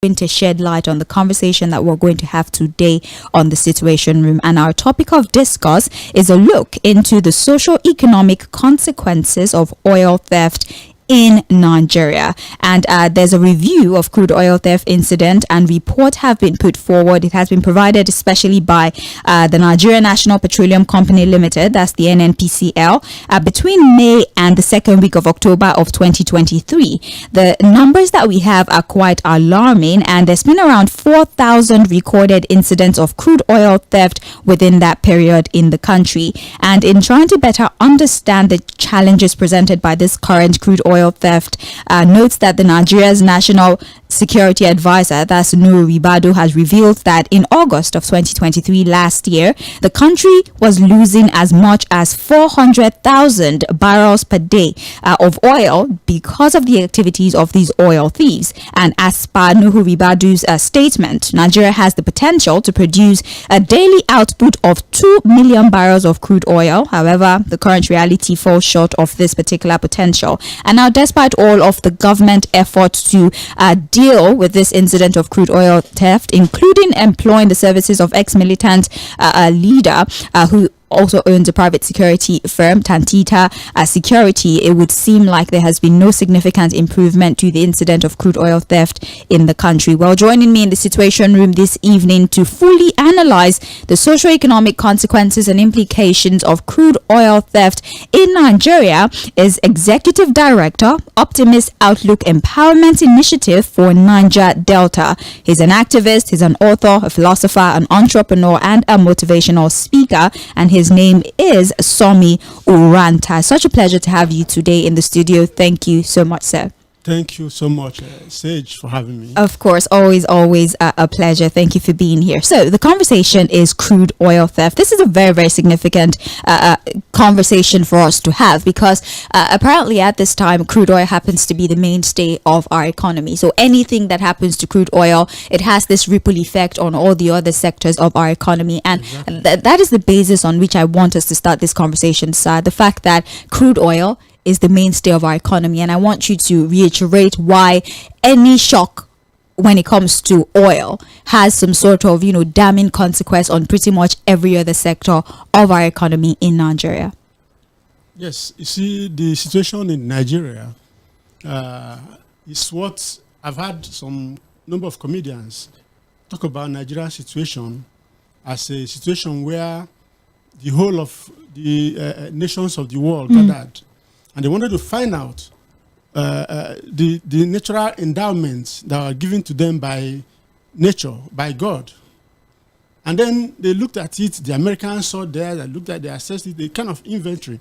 hoping to shed light on the conversation that we're going to have today on the Situation Room. And our topic of discourse is a look into the socio-economic consequences of oil theft in Nigeria. And there's a review of crude oil theft incident, and report have been put forward. It has been provided especially by the Nigeria National Petroleum Company Limited, that's the NNPCL, between May and the second week of October of 2023. The numbers that we have are quite alarming, and there's been around 4,000 recorded incidents of crude oil theft within that period in the country. And in trying to better understand the challenges presented by this current crude oil theft, notes that the Nigeria's National Security Advisor, that's Nuhu Ribadu, has revealed that in August of 2023 last year, the country was losing as much as 400,000 barrels per day of oil because of the activities of these oil thieves. And as per Nuhu Ribadu's statement, Nigeria has the potential to produce a daily output of 2 million barrels of crude oil. However, the current reality falls short of this particular potential. And now, despite all of the government efforts to deal with this incident of crude oil theft, including employing the services of ex-militant leader who also owns a private security firm, Tantita Security, it would seem like there has been no significant improvement to the incident of crude oil theft in the country. Well, joining me in the Situation Room this evening to fully analyze the socio-economic consequences and implications of crude oil theft in Nigeria is Executive Director, Optimist Outlook Empowerment Initiative for Niger Delta. He's an activist, he's an author, a philosopher, an entrepreneur, and a motivational speaker, and his name is Somi Uranta. Such a pleasure to have you today in the studio. Thank you so much, sir. Thank you so much, Sage, for having me. Of course, always a pleasure. Thank you for being here. So the conversation is crude oil theft. This is a very, very significant conversation for us to have because apparently at this time, crude oil happens to be the mainstay of our economy. So anything that happens to crude oil, it has this ripple effect on all the other sectors of our economy. And that is the basis on which I want us to start this conversation, sir. The fact that crude oil is the mainstay of our economy, and I want you to reiterate why any shock when it comes to oil has some sort of, damning consequence on pretty much every other sector of our economy in Nigeria. Yes, you see, the situation in Nigeria is what I've had some number of comedians talk about Nigeria's situation as a situation where the whole of the nations of the world gathered. And they wanted to find out the natural endowments that are given to them by nature, by God. And then they looked at it, the Americans saw there, they looked at, they assessed it, the kind of inventory.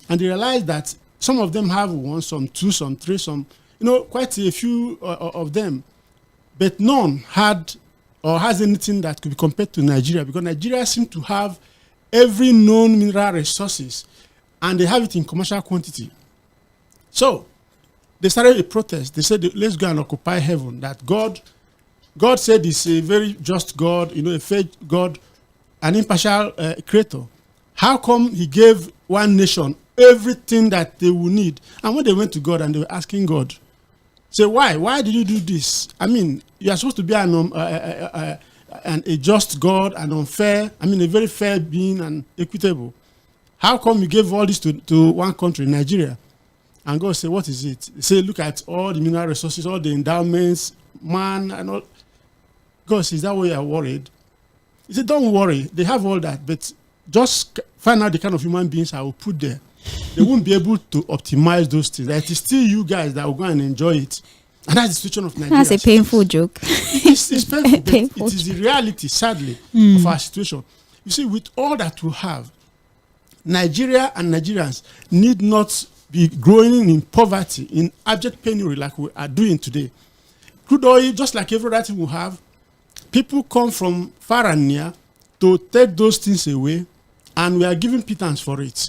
And they realized that some of them have one, some two, some three, some, quite a few of them. But none had or has anything that could be compared to Nigeria, because Nigeria seems to have every known mineral resources, and they have it in commercial quantity. So they started a protest. They said, let's go and occupy heaven. That God said is a very just God, a fair God, an impartial creator. How come he gave one nation everything that they would need? And when they went to God and they were asking God, say, why? Why did you do this? I mean, you are supposed to be a just God, and unfair, a very fair being and equitable. How come you gave all this to one country, Nigeria? And God said, what is it? They say, look at all the mineral resources, all the endowments, man, and all. God says, is that why you are worried? He said, don't worry. They have all that, but just find out the kind of human beings I will put there. They won't be able to optimize those things. It is still you guys that will go and enjoy it. And that's the situation of Nigeria. That's a painful joke. It's painful, it is the reality, sadly, of our situation. You see, with all that we have, Nigeria and Nigerians need not be growing in poverty, in abject penury like we are doing today. Crude oil, just like every other thing we have, people come from far and near to take those things away, and we are giving pittance for it.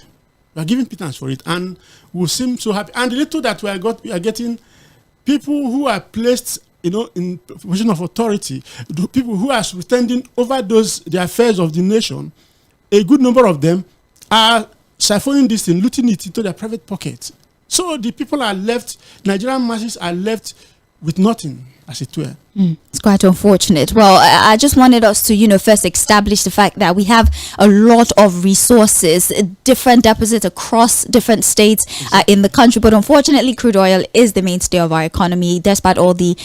We are giving pittance for it, and we seem so happy. And the little that we are getting, people who are placed, in position of authority, the people who are standing over the affairs of the nation, a good number of them are siphoning this and looting it into their private pockets. So the people are left, Nigerian masses are left with nothing. as it were. It's quite unfortunate. Well, I just wanted us to, first establish the fact that we have a lot of resources, different deposits across different states in the country. But unfortunately, crude oil is the mainstay of our economy, despite all the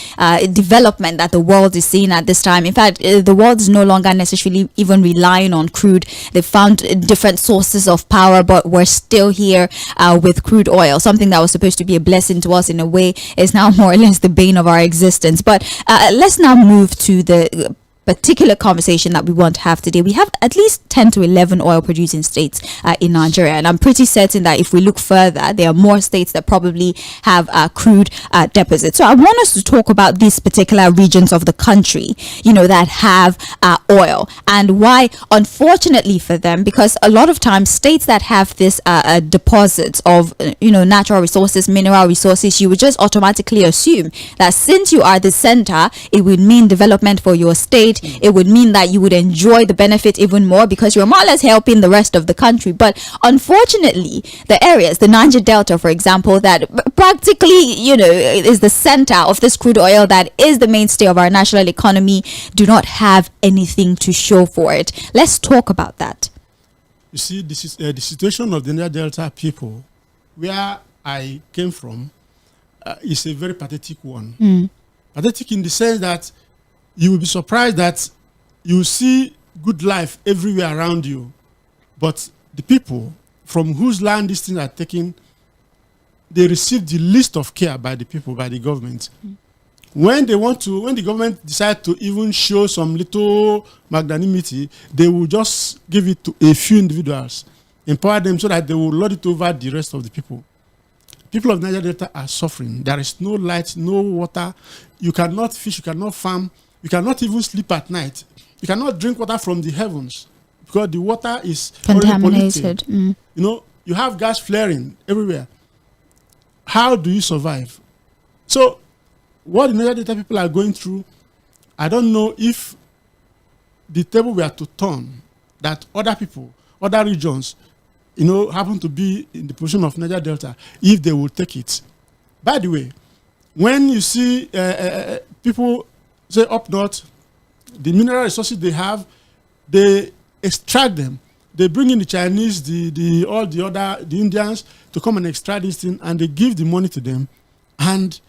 development that the world is seeing at this time. In fact, the world is no longer necessarily even relying on crude. They found different sources of power, but we're still here with crude oil. Something that was supposed to be a blessing to us in a way is now more or less the bane of our existence. But let's now move to the particular conversation that we want to have today. We have at least 10 to 11 oil producing states in Nigeria, and I'm pretty certain that if we look further, there are more states that probably have crude deposits. So I want us to talk about these particular regions of the country, that have oil, and why, unfortunately for them, because a lot of times states that have this deposits of natural resources, mineral resources, you would just automatically assume that since you are the center, it would mean development for your state. It would mean that you would enjoy the benefit even more because you're more or less helping the rest of the country. But unfortunately, the areas, the Niger Delta, for example, that practically, is the center of this crude oil that is the mainstay of our national economy, do not have anything to show for it. Let's talk about that. You see, this is the situation of the Niger Delta people, where I came from, is a very pathetic one. Pathetic in the sense that you will be surprised that you see good life everywhere around you, but the people from whose land these things are taken, they receive the least of care by the people, by the government. When the government decide to even show some little magnanimity, they will just give it to a few individuals, empower them so that they will lord it over the rest of the people. People of Niger Delta are suffering. There is no light, no water. You cannot fish, you cannot farm. You cannot even sleep at night. You cannot drink water from the heavens because the water is contaminated. You have gas flaring everywhere. How do you survive? So, what the Niger Delta people are going through, I don't know if the table were to turn, that other people, other regions, happen to be in the position of Niger Delta, if they will take it. By the way, when you see people say up north, the mineral resources they have, they extract them. They bring in the Chinese, the Indians to come and extract this thing, and they give the money to them. And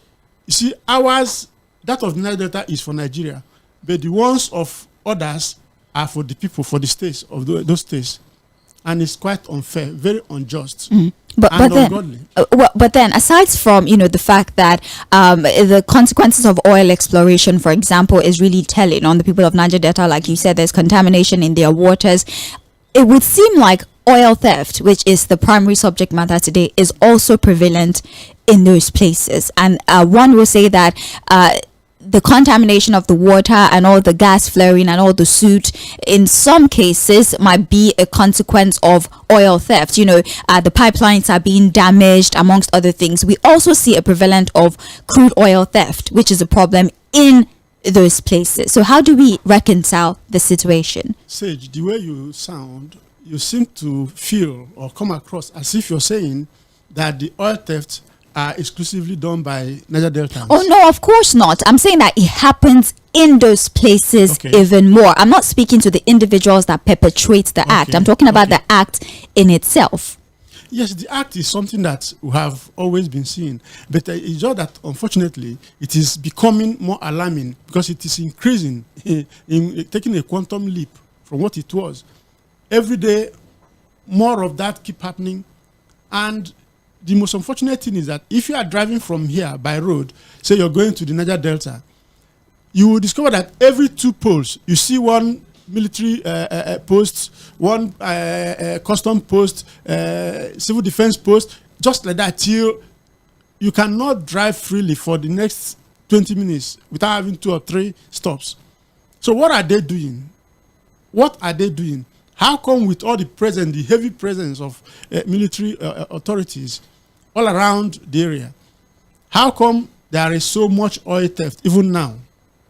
you see, that of the Niger Delta is for Nigeria, but the ones of others are for the people, for the states of those states. And it's quite unfair, very unjust. But then, aside from the fact that the consequences of oil exploration, for example, is really telling on the people of Niger Delta, like you said, there's contamination in their waters. It would seem like oil theft, which is the primary subject matter today, is also prevalent in those places. And one will say that the contamination of the water and all the gas flaring and all the soot in some cases might be a consequence of oil theft. The pipelines are being damaged, amongst other things. We also see a prevalent of crude oil theft, which is a problem in those places. So how do we reconcile the situation? Sage, the way you sound, you seem to feel or come across as if you're saying that the oil theft are exclusively done by Niger Deltans. Oh, no, of course not. I'm saying that it happens in those places even more. I'm not speaking to the individuals that perpetrate the act. I'm talking about the act in itself. Yes, the act is something that we have always been seeing. But it's just that, unfortunately, it is becoming more alarming because it is increasing, in taking a quantum leap from what it was. Every day, more of that keep happening. And the most unfortunate thing is that if you are driving from here by road, say you're going to the Niger Delta, you will discover that every 2 poles, you see one military post, one custom post, civil defense post, just like that, till you cannot drive freely for the next 20 minutes without having 2 or 3 stops. So what are they doing? What are they doing? How come with all the heavy presence of military authorities all around the area, how come there is so much oil theft even now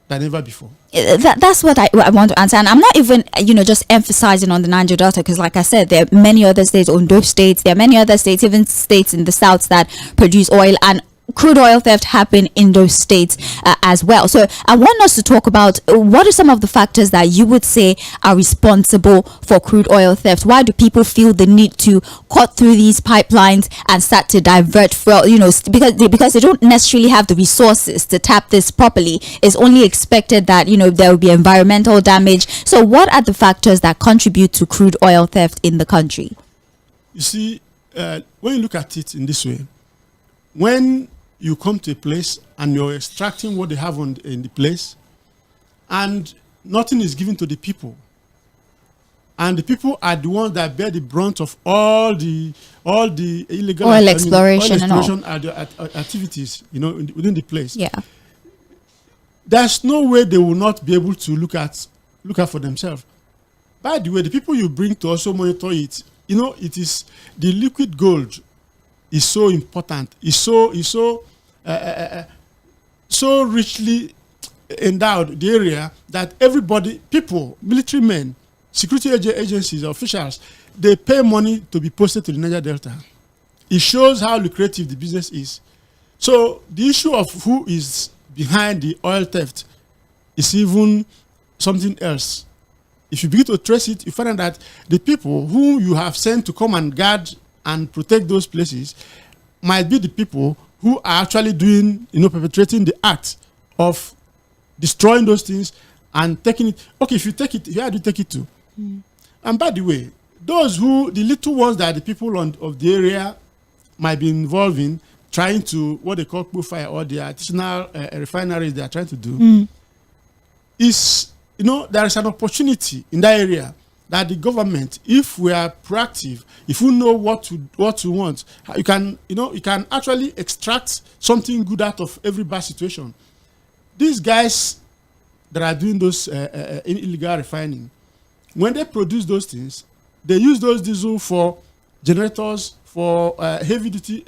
than ever before? That's what I want to answer. And I'm not even, just emphasizing on the Niger Delta because, like I said, there are many other states, Ondo states, there are many other states, even states in the south that produce oil. And crude oil theft happen in those states as well. So I want us to talk about what are some of the factors that you would say are responsible for crude oil theft. Why do people feel the need to cut through these pipelines and start to divert from, because they don't necessarily have the resources to tap this properly. It's only expected that, there will be environmental damage. So what are the factors that contribute to crude oil theft in the country? You see, when you look at it in this way, when you come to a place and you're extracting what they have in the place, and nothing is given to the people, and the people are the ones that bear the brunt of all the illegal oil exploration and all activities, within the place. Yeah, there's no way they will not be able to look out for themselves. By the way, the people you bring to also monitor it, it is the liquid gold is so important. Is so richly endowed the area that everybody, people, military men, security agencies, officials, they pay money to be posted to the Niger Delta. It shows how lucrative the business is. So the issue of who is behind the oil theft is even something else. If you begin to trace it, you find out that the people who you have sent to come and guard and protect those places might be the people who are actually doing, perpetrating the act of destroying those things and taking it. Okay, if you take it, where do you take it to? And by the way, the little ones that the people of the area might be involved in, trying to, what they call fire, or the artisanal refineries they are trying to do, is, there is an opportunity in that area that the government, if we are proactive, if we know what we want, you can actually extract something good out of every bad situation. These guys that are doing those illegal refining, when they produce those things, they use those diesel for generators, for heavy duty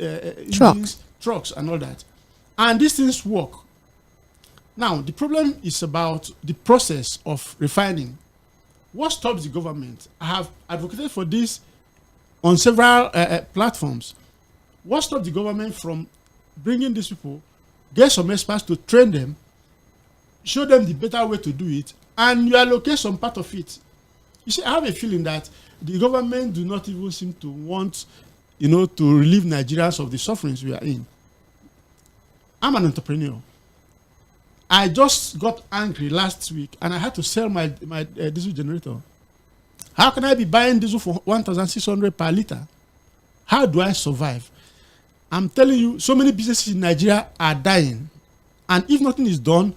trucks and all that. And these things work. Now, the problem is about the process of refining. What stops the government? I have advocated for this on several platforms. What stops the government from bringing these people, get some experts to train them, show them the better way to do it, and you allocate some part of it? You see, I have a feeling that the government do not even seem to want, to relieve Nigerians of the sufferings we are in. I'm an entrepreneur. I just got angry last week and I had to sell my diesel generator. How can I be buying diesel for 1,600 per liter? How do I survive? I'm telling you, so many businesses in Nigeria are dying. And if nothing is done,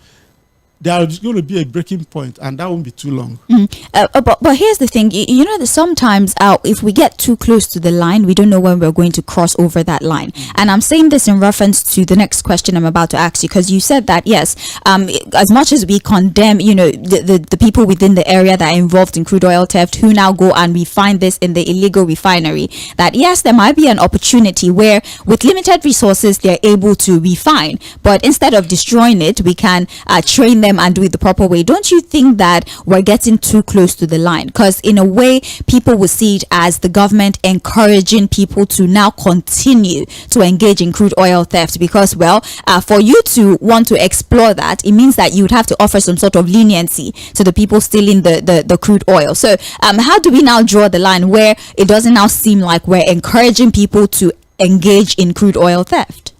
there is going to be a breaking point, and that won't be too long. But here's the thing, that sometimes if we get too close to the line, we don't know when we're going to cross over that line. And I'm saying this in reference to the next question I'm about to ask you, because you said that, yes, as much as we condemn, the people within the area that are involved in crude oil theft who now go and refine this in the illegal refinery, that yes, there might be an opportunity where with limited resources, they're able to refine. But instead of destroying it, we can train them and do it the proper way. Don't you think that we're getting too close to the line? Because in a way, people will see it as the government encouraging people to now continue to engage in crude oil theft, because for you to want to explore that, it means that you would have to offer some sort of leniency to the people stealing the crude oil. So how do we now draw the line where it doesn't now seem like we're encouraging people to engage in crude oil theft?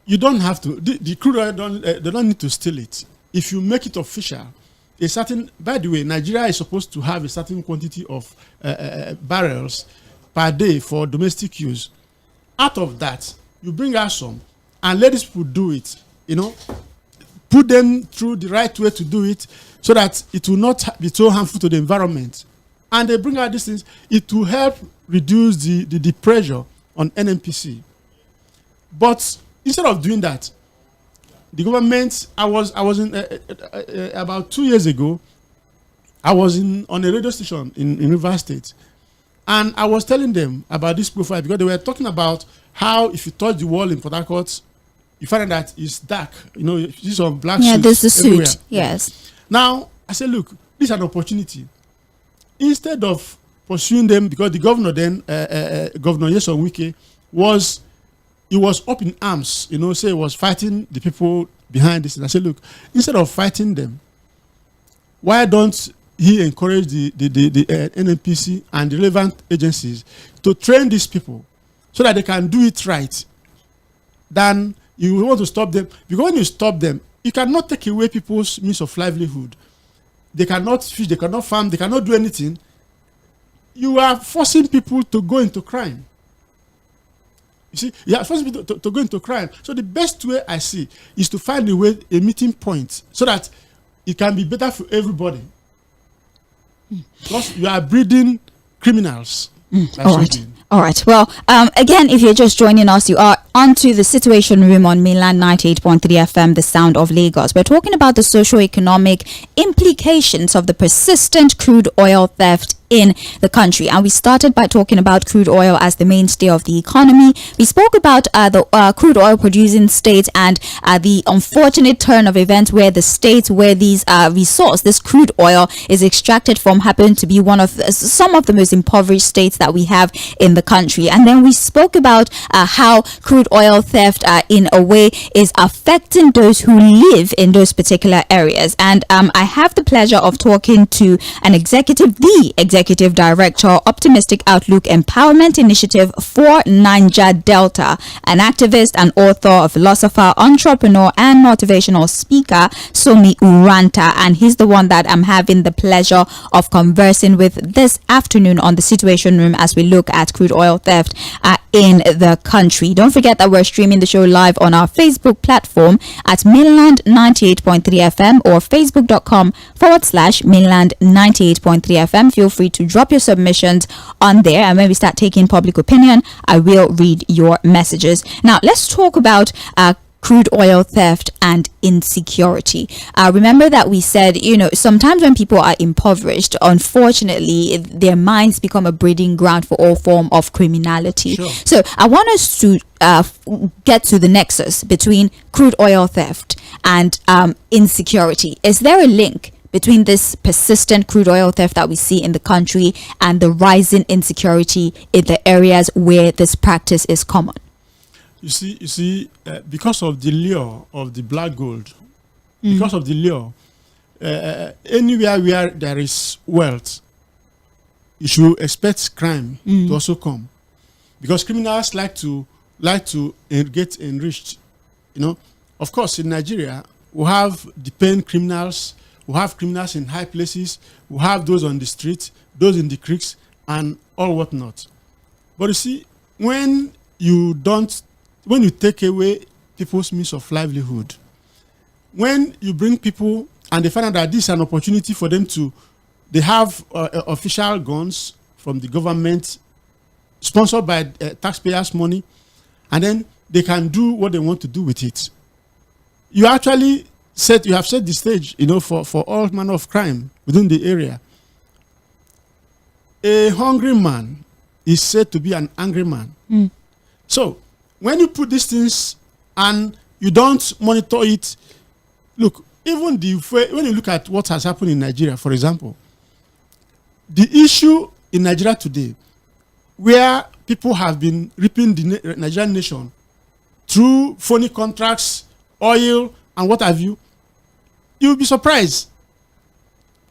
You don't have to. The crude oil they don't need to steal it. If you make it official, by the way, Nigeria is supposed to have a certain quantity of barrels per day for domestic use. Out of that, you bring out some and let these people do it. Put them through the right way to do it so that it will not be so harmful to the environment. And they bring out these things. It will help reduce the pressure on NNPC. But instead of doing that, the government, I was in about 2 years ago, I was on a radio station in Rivers State, and I was telling them about this profile because they were talking about how if you touch the wall in Port Harcourt, you find that it's dark. You see some black suits. Yeah, there's the everywhere. suit. Yes. Now I said, look, this is an opportunity. Instead of pursuing them, because the governor then, Governor YESON Wike, was he was up in arms, say he was fighting the people behind this. And I said, look, instead of fighting them, why don't he encourage the NNPC and the relevant agencies to train these people so that they can do it right? Then you want to stop them. Because when you stop them, you cannot take away people's means of livelihood. They cannot fish, they cannot farm, they cannot do anything. You are forcing people to go into crime. You see, you are forcing people to go into crime. So the best way I see is to find a meeting point so that it can be better for everybody. Because you are breeding criminals. All right. Well, again, if you're just joining us, you are onto the Situation Room on mainland 98.3 FM, the sound of Lagos. We're talking about the socio-economic implications of the persistent crude oil theft in the country, and we started by talking about crude oil as the mainstay of the economy. We spoke about the crude oil producing states and the unfortunate turn of events where the states where these this crude oil is extracted from happen to be some of the most impoverished states that we have in the country. And then we spoke about how crude oil theft in a way is affecting those who live in those particular areas. And I have the pleasure of talking to the Executive Director, Optimistic Outlook Empowerment Initiative for Niger Delta, an activist and author, a philosopher, entrepreneur, and motivational speaker, Tᴏɪᴛᴛᴇʀ, and he's the one that I'm having the pleasure of conversing with this afternoon on the Situation Room as we look at crude oil theft in the country. Don't forget that we're streaming the show live on our Facebook platform at mainland 98.3 FM or facebook.com/mainland 98.3 FM. Feel free to drop your submissions on there, and when we start taking public opinion, I will read your messages. Now, let's talk about crude oil theft and insecurity. Remember that we said, sometimes when people are impoverished, unfortunately, their minds become a breeding ground for all form of criminality. Sure. So I want us to get to the nexus between crude oil theft and insecurity. Is there a link between this persistent crude oil theft that we see in the country and the rising insecurity in the areas where this practice is common? You see, because of the lure of the black gold, because of the lure, anywhere where there is wealth, you should expect crime to also come, because criminals like to get enriched. Of course, in Nigeria, we have the paying criminals, we have criminals in high places, we have those on the street, those in the creeks, and all whatnot. But you see, when you take away people's means of livelihood, when you bring people and they find out that this is an opportunity for them they have official guns from the government, sponsored by taxpayers' money, and then they can do what they want to do with it. You have set the stage, for all manner of crime within the area. A hungry man is said to be an angry man. So, when you put these things and you don't monitor it, look, even when you look at what has happened in Nigeria, for example, the issue in Nigeria today, where people have been ripping the Nigerian nation through phony contracts, oil, and what have you, you'll be surprised.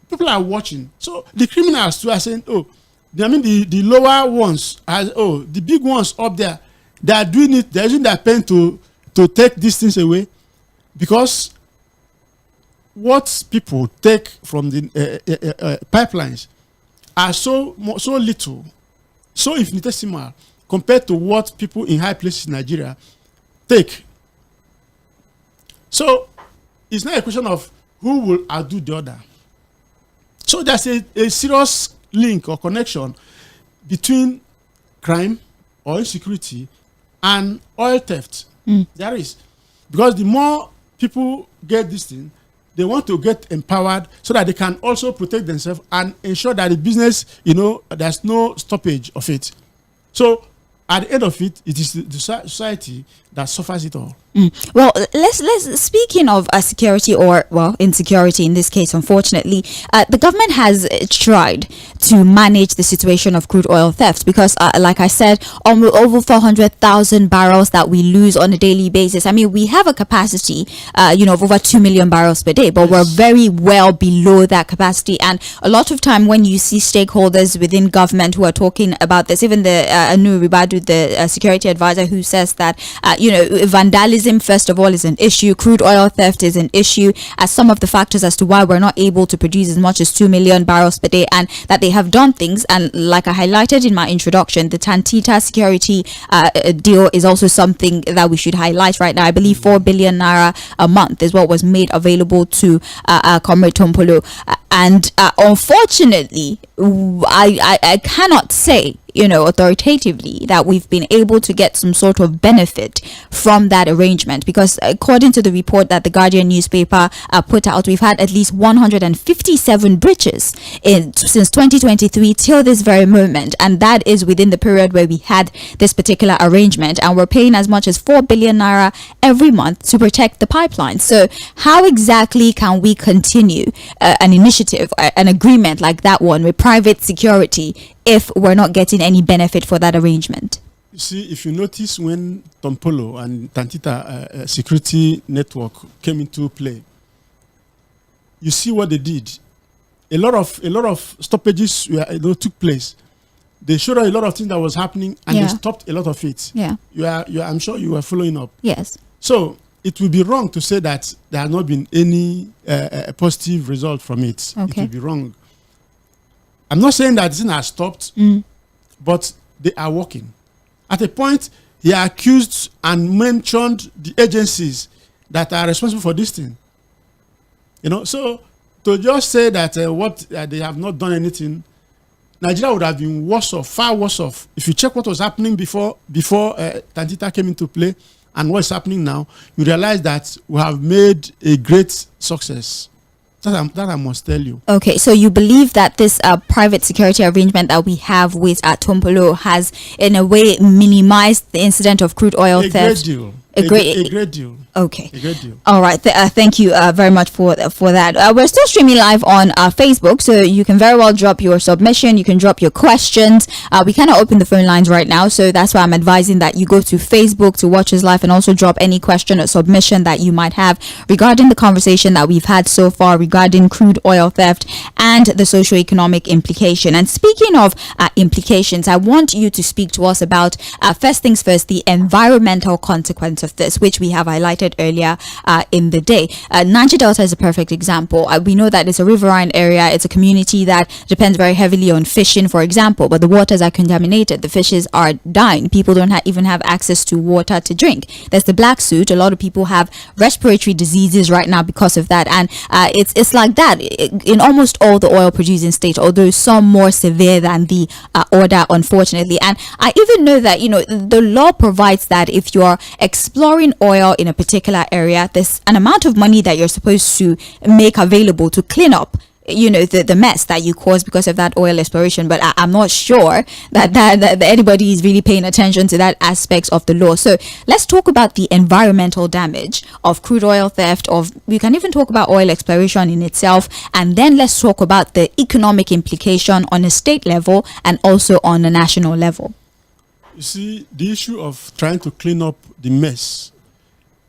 People are watching. So the criminals too are saying, the lower ones, the big ones up there, they are doing it, they're using their pen to take these things away, because what people take from the pipelines are so little, so infinitesimal compared to what people in high places in Nigeria take. So it's not a question of who will outdo the other. So there's a serious link or connection between crime or insecurity and oil theft. There is. Because the more people get this thing, they want to get empowered so that they can also protect themselves and ensure that the business, there's no stoppage of it. So at the end of it, it is the society that suffers it all. Well, let's speaking of security, or well, insecurity in this case, unfortunately, the government has tried to manage the situation of crude oil theft because, like I said, over 400,000 barrels that we lose on a daily basis. I mean, we have a capacity, of over 2 million barrels per day, but we're very well below that capacity. And a lot of time when you see stakeholders within government who are talking about this, even the Anu Ribadu, the security advisor, who says that, vandalism, first of all, is an issue. Crude oil theft is an issue as some of the factors as to why we're not able to produce as much as 2 million barrels per day, and that they have done things. And like I highlighted in my introduction, the Tantita security deal is also something that we should highlight right now. I believe 4 billion naira a month is what was made available to Comrade Tompolo. And unfortunately, I cannot say, authoritatively that we've been able to get some sort of benefit from that arrangement, because according to the report that the Guardian newspaper put out, we've had at least 157 breaches since 2023 till this very moment, and that is within the period where we had this particular arrangement, and we're paying as much as 4 billion naira every month to protect the pipeline. So how exactly can we continue an initiative, an agreement like that one with private security, if we're not getting any benefit for that arrangement? You see, if you notice, when Tompolo and Tantita security network came into play, you see what they did. A lot of stoppages took place. They showed a lot of things that was happening, and they stopped a lot of it. Yeah. I'm sure you are following up. Yes. So it would be wrong to say that there has not been any positive result from it. Okay. It would be wrong. I'm not saying that this thing has stopped, but they are working. At a point, he accused and mentioned the agencies that are responsible for this thing. So to just say that they have not done anything, Nigeria would have been worse off, far worse off. If you check what was happening before Tantita came into play and what's happening now, you realize that we have made a great success. That I must tell you. Okay, so you believe that this private security arrangement that we have with Tompolo has, in a way, minimized the incident of crude oil theft? Great deal. A great deal. Okay. A great deal. All right. Thank you very much for that. We're still streaming live on Facebook, so you can very well drop your submission. You can drop your questions. We cannot open the phone lines right now, so that's why I'm advising that you go to Facebook to watch us live and also drop any question or submission that you might have regarding the conversation that we've had so far regarding crude oil theft and the socio-economic implication. And speaking of implications, I want you to speak to us about, first things first, the environmental consequence of this, which we have highlighted earlier in the day. Niger Delta is a perfect example. We know that it's a riverine area. It's a community that depends very heavily on fishing, for example, but the waters are contaminated. The fishes are dying. People don't even have access to water to drink. There's the black soot. A lot of people have respiratory diseases right now because of that, and it's like that in almost all the oil producing states, although some more severe than the other, unfortunately. And I even know that the law provides that if you're exploring oil in a particular area, there's an amount of money that you're supposed to make available to clean up the mess that you caused because of that oil exploration. But I'm not sure that anybody is really paying attention to that aspect of the law. So let's talk about the environmental damage of crude oil theft. We can even talk about oil exploration in itself, and then let's talk about the economic implication on a state level and also on a national level. You see, the issue of trying to clean up the mess,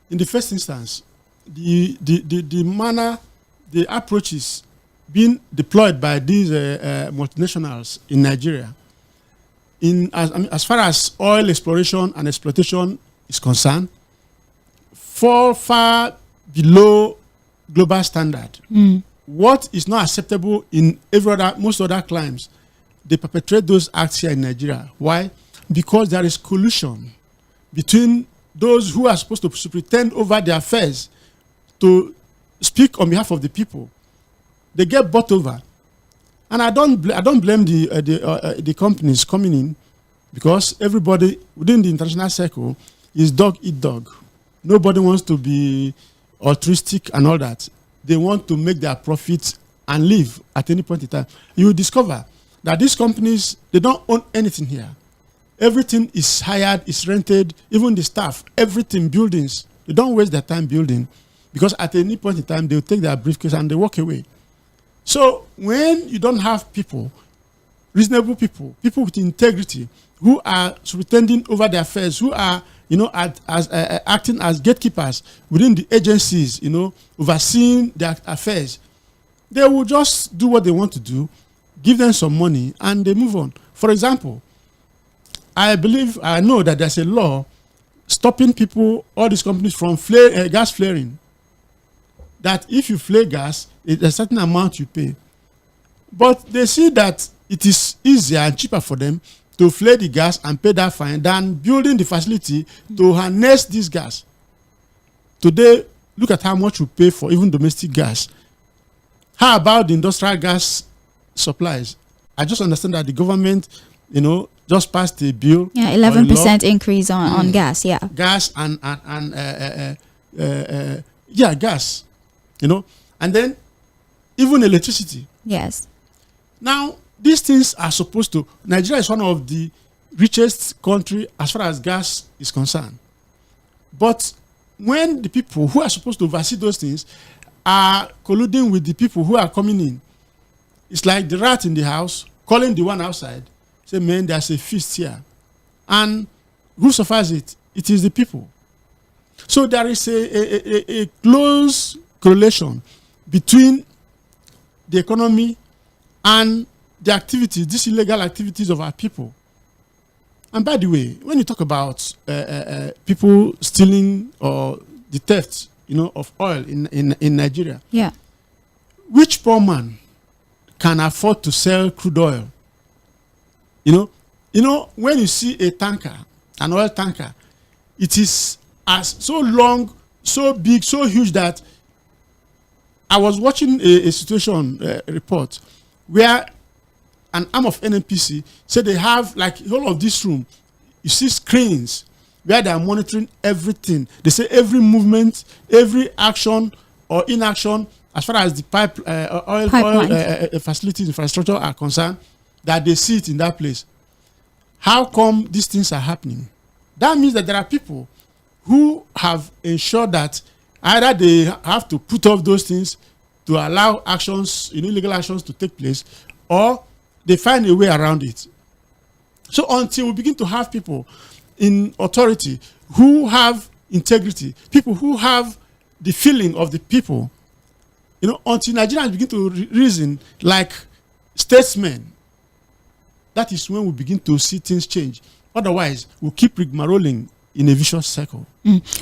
in the first instance, the manner, the approaches being deployed by these multinationals in Nigeria, as far as oil exploration and exploitation is concerned, fall far below global standard. What is not acceptable in most other climes, they perpetrate those acts here in Nigeria. Why? Because there is collusion between those who are supposed to superintend over their affairs to speak on behalf of the people. They get bought over, and I don't blame the companies coming in, because everybody within the international circle is dog eat dog. Nobody wants to be altruistic and all that. They want to make their profits and live at any point in time. You will discover that these companies, they don't own anything here. Everything is hired, is rented, even the staff, everything, buildings. They don't waste their time building, because at any point in time, they'll take their briefcase and they walk away. So when you don't have people, reasonable people, people with integrity, who are superintending over their affairs, who are, acting as gatekeepers within the agencies, overseeing their affairs, they will just do what they want to do, give them some money, and they move on. For example, I know that there's a law stopping people, all these companies, from gas flaring. That if you flare gas, it's a certain amount you pay. But they see that it is easier and cheaper for them to flare the gas and pay that fine than building the facility to harness this gas. Today, look at how much you pay for even domestic gas. How about the industrial gas supplies? I just understand that the government, just passed a bill. Yeah, 11% increase on gas. Yeah, gas and gas. And then even electricity. Yes. Now, these things are supposed to. Nigeria is one of the richest country as far as gas is concerned. But when the people who are supposed to oversee those things are colluding with the people who are coming in, it's like the rat in the house calling the one outside, say, man, there's a feast here. And who suffers it? It is the people. So there is a close correlation between the economy and the activities, these illegal activities of our people. And by the way, when you talk about people stealing or the theft, of oil in Nigeria, yeah, which poor man can afford to sell crude oil? When you see a tanker, an oil tanker, it is as so long, so big, so huge that I was watching a situation report where an arm of NNPC said they have, like, all of this room, you see screens where they are monitoring everything. They say every movement, every action or inaction, as far as the oil facilities, infrastructure are concerned, that they see it in that place. How come these things are happening? That means that there are people who have ensured that either they have to put off those things to allow actions, illegal actions to take place, or they find a way around it. So until we begin to have people in authority who have integrity, people who have the feeling of the people, until Nigerians begin to reason like statesmen, that is when we begin to see things change. Otherwise, we'll keep rigmaroling in a vicious cycle.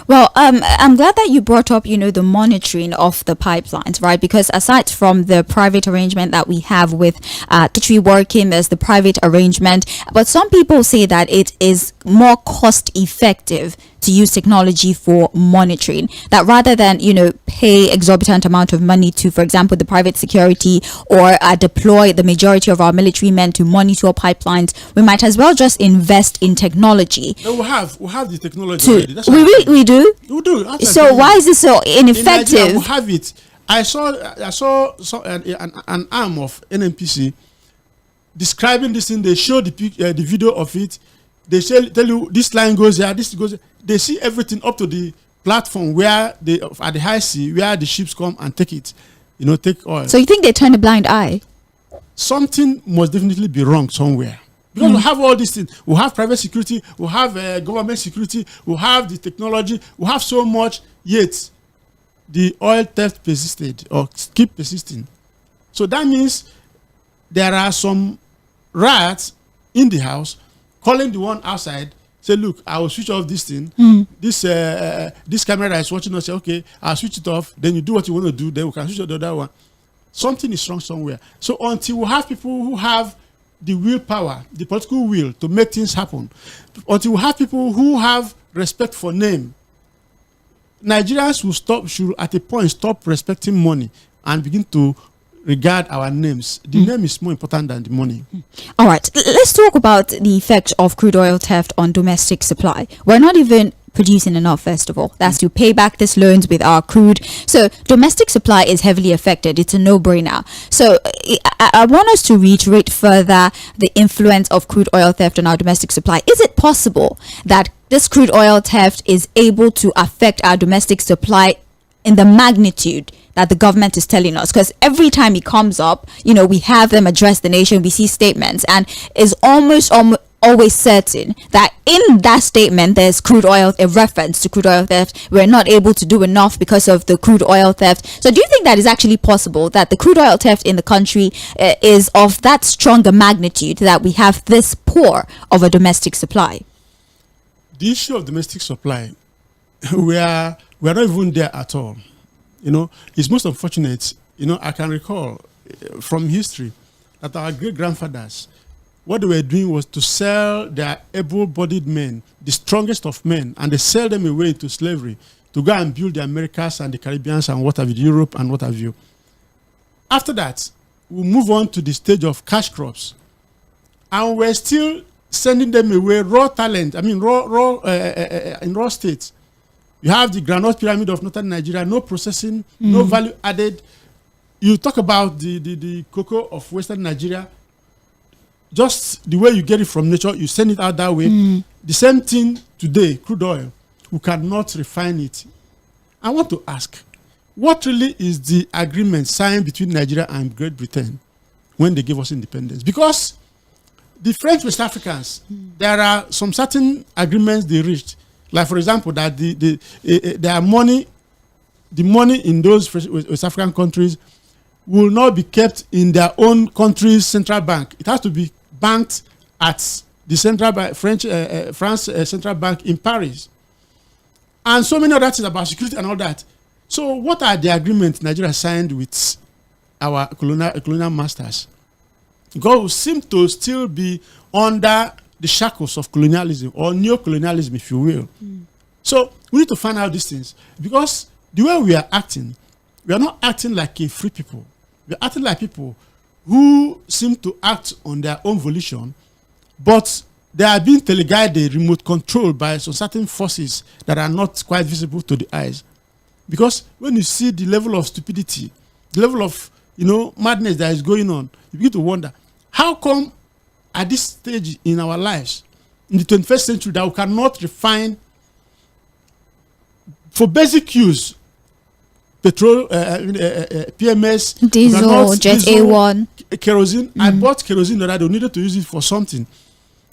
Well, I'm glad that you brought up, the monitoring of the pipelines, right? Because aside from the private arrangement that we have with Kitri working, there's the private arrangement. But some people say that it is more cost effective to use technology for monitoring, that rather than, pay exorbitant amount of money to, for example, the private security, or deploy the majority of our military men to monitor pipelines, we might as well just invest in technology. No, we have the technology already. That's we do. We do. So why is it so ineffective? In Nigeria, we have it. I saw an arm of NNPC describing this thing. They show the video of it. They tell you this line goes here, this goes there. They see everything up to the platform where they at the high sea, where the ships come and take it, take oil. So you think they turn a blind eye? Something must definitely be wrong somewhere. Because we have all these things. We have private security, we have government security, we have the technology, we have so much, yet the oil theft persisted or keep persisting. So that means there are some rats in the house calling the one outside, say, look, I will switch off this thing. This camera is watching us, say, okay, I'll switch it off. Then you do what you want to do, then we can switch off the other one. Something is wrong somewhere. So until we have people who have the willpower, the political will to make things happen, until we have people who have respect for name, Nigerians should at a point stop respecting money and begin to regard our names. The name is more important than the money. All right, let's talk about the effect of crude oil theft on domestic supply. We're not even producing enough, first of all. That's to pay back these loans with our crude. So domestic supply is heavily affected. It's a no-brainer. So I want us to reiterate further the influence of crude oil theft on our domestic supply. Is it possible that this crude oil theft is able to affect our domestic supply in the magnitude that the government is telling us? Because every time it comes up, we have them address the nation, we see statements, and is almost always certain that in that statement there's a reference to crude oil theft. We're not able to do enough because of the crude oil theft. So do you think that is actually possible, that the crude oil theft in the country is of that stronger magnitude that we have this poor of a domestic supply? The issue of domestic supply, we are not even there at all. It's most unfortunate. I can recall from history that our great-grandfathers, what they were doing was to sell their able-bodied men, the strongest of men, and they sell them away into slavery to go and build the Americas and the Caribbeans and what have you, Europe and what have you. After that, we move on to the stage of cash crops, and we're still sending them away raw talent. in raw states. You have the groundnut pyramid of northern Nigeria, no processing, no value added. You talk about the cocoa of western Nigeria. Just the way you get it from nature, you send it out that way. The same thing today, crude oil. We cannot refine it. I want to ask, what really is the agreement signed between Nigeria and Great Britain when they gave us independence? Because the French West Africans, there are some certain agreements they reached. Like, for example, that their money, the money in those West African countries will not be kept in their own country's central bank. It has to be banked at the central bank, France central bank in Paris. And so many other things about security and all that. So what are the agreements Nigeria signed with our colonial masters? God will seem to still be under the shackles of colonialism or neo-colonialism, if you will. So we need to find out these things, because the way we are acting, we are not acting like a free people. We are acting like people who seem to act on their own volition, but they are being teleguided, remote controlled by some certain forces that are not quite visible to the eyes. Because when you see the level of stupidity, the level of madness that is going on, you begin to wonder, how come at this stage in our lives, in the 21st century, that we cannot refine for basic use petrol, PMS, diesel, jet A1, kerosene. I bought kerosene that I needed to use it for something.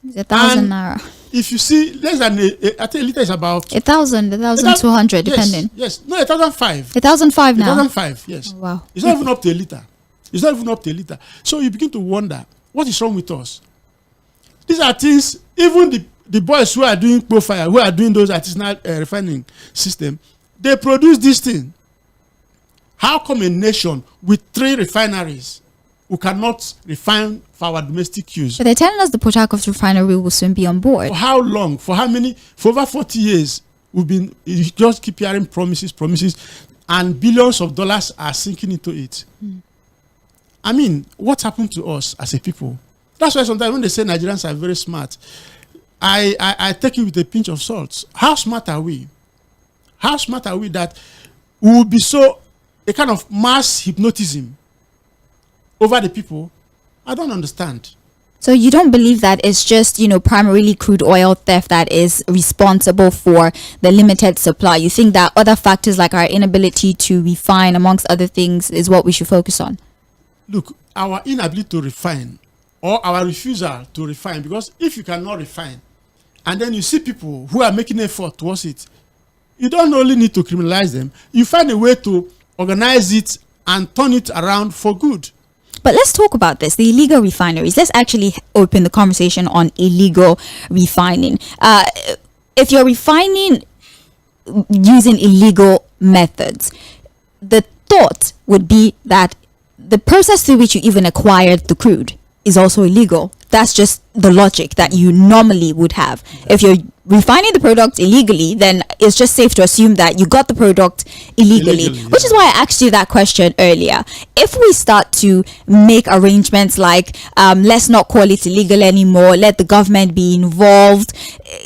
It's 1,000 naira. If you see less than I think a liter is about 1,200, depending. Yes, no, 1,005. 1,005 now. 1,005, yes. Oh, wow. It's not even up to a liter. It's not even up to a liter. So you begin to wonder, what is wrong with us? These are things, even the boys who are doing profile, who are doing those artisanal refining system, they produce this thing. How come a nation with 3 refineries who cannot refine for our domestic use? But they're telling us the Port Harcourt refinery will soon be on board. For how long? For how many? For over 40 years, you just keep hearing promises, and billions of dollars are sinking into it. I mean, what happened to us as a people? That's why sometimes when they say Nigerians are very smart, I take it with a pinch of salt. How smart are we? How smart are we that we will be so a kind of mass hypnotism over the people? I don't understand. So you don't believe that it's just, primarily crude oil theft that is responsible for the limited supply? You think that other factors like our inability to refine, amongst other things, is what we should focus on? Look, our inability to refine or our refusal to refine, because if you cannot refine and then you see people who are making effort towards it, you don't only need to criminalize them, you find a way to organize it and turn it around for good. But let's talk about this, the illegal refineries. Let's actually open the conversation on illegal refining. If you're refining using illegal methods, the thought would be that the process through which you even acquired the crude is also illegal. That's just the logic that you normally would have. If you're refining the product illegally, then it's just safe to assume that you got the product illegally, which is why I asked you that question earlier. If we start to make arrangements like let's not call it illegal anymore, let the government be involved,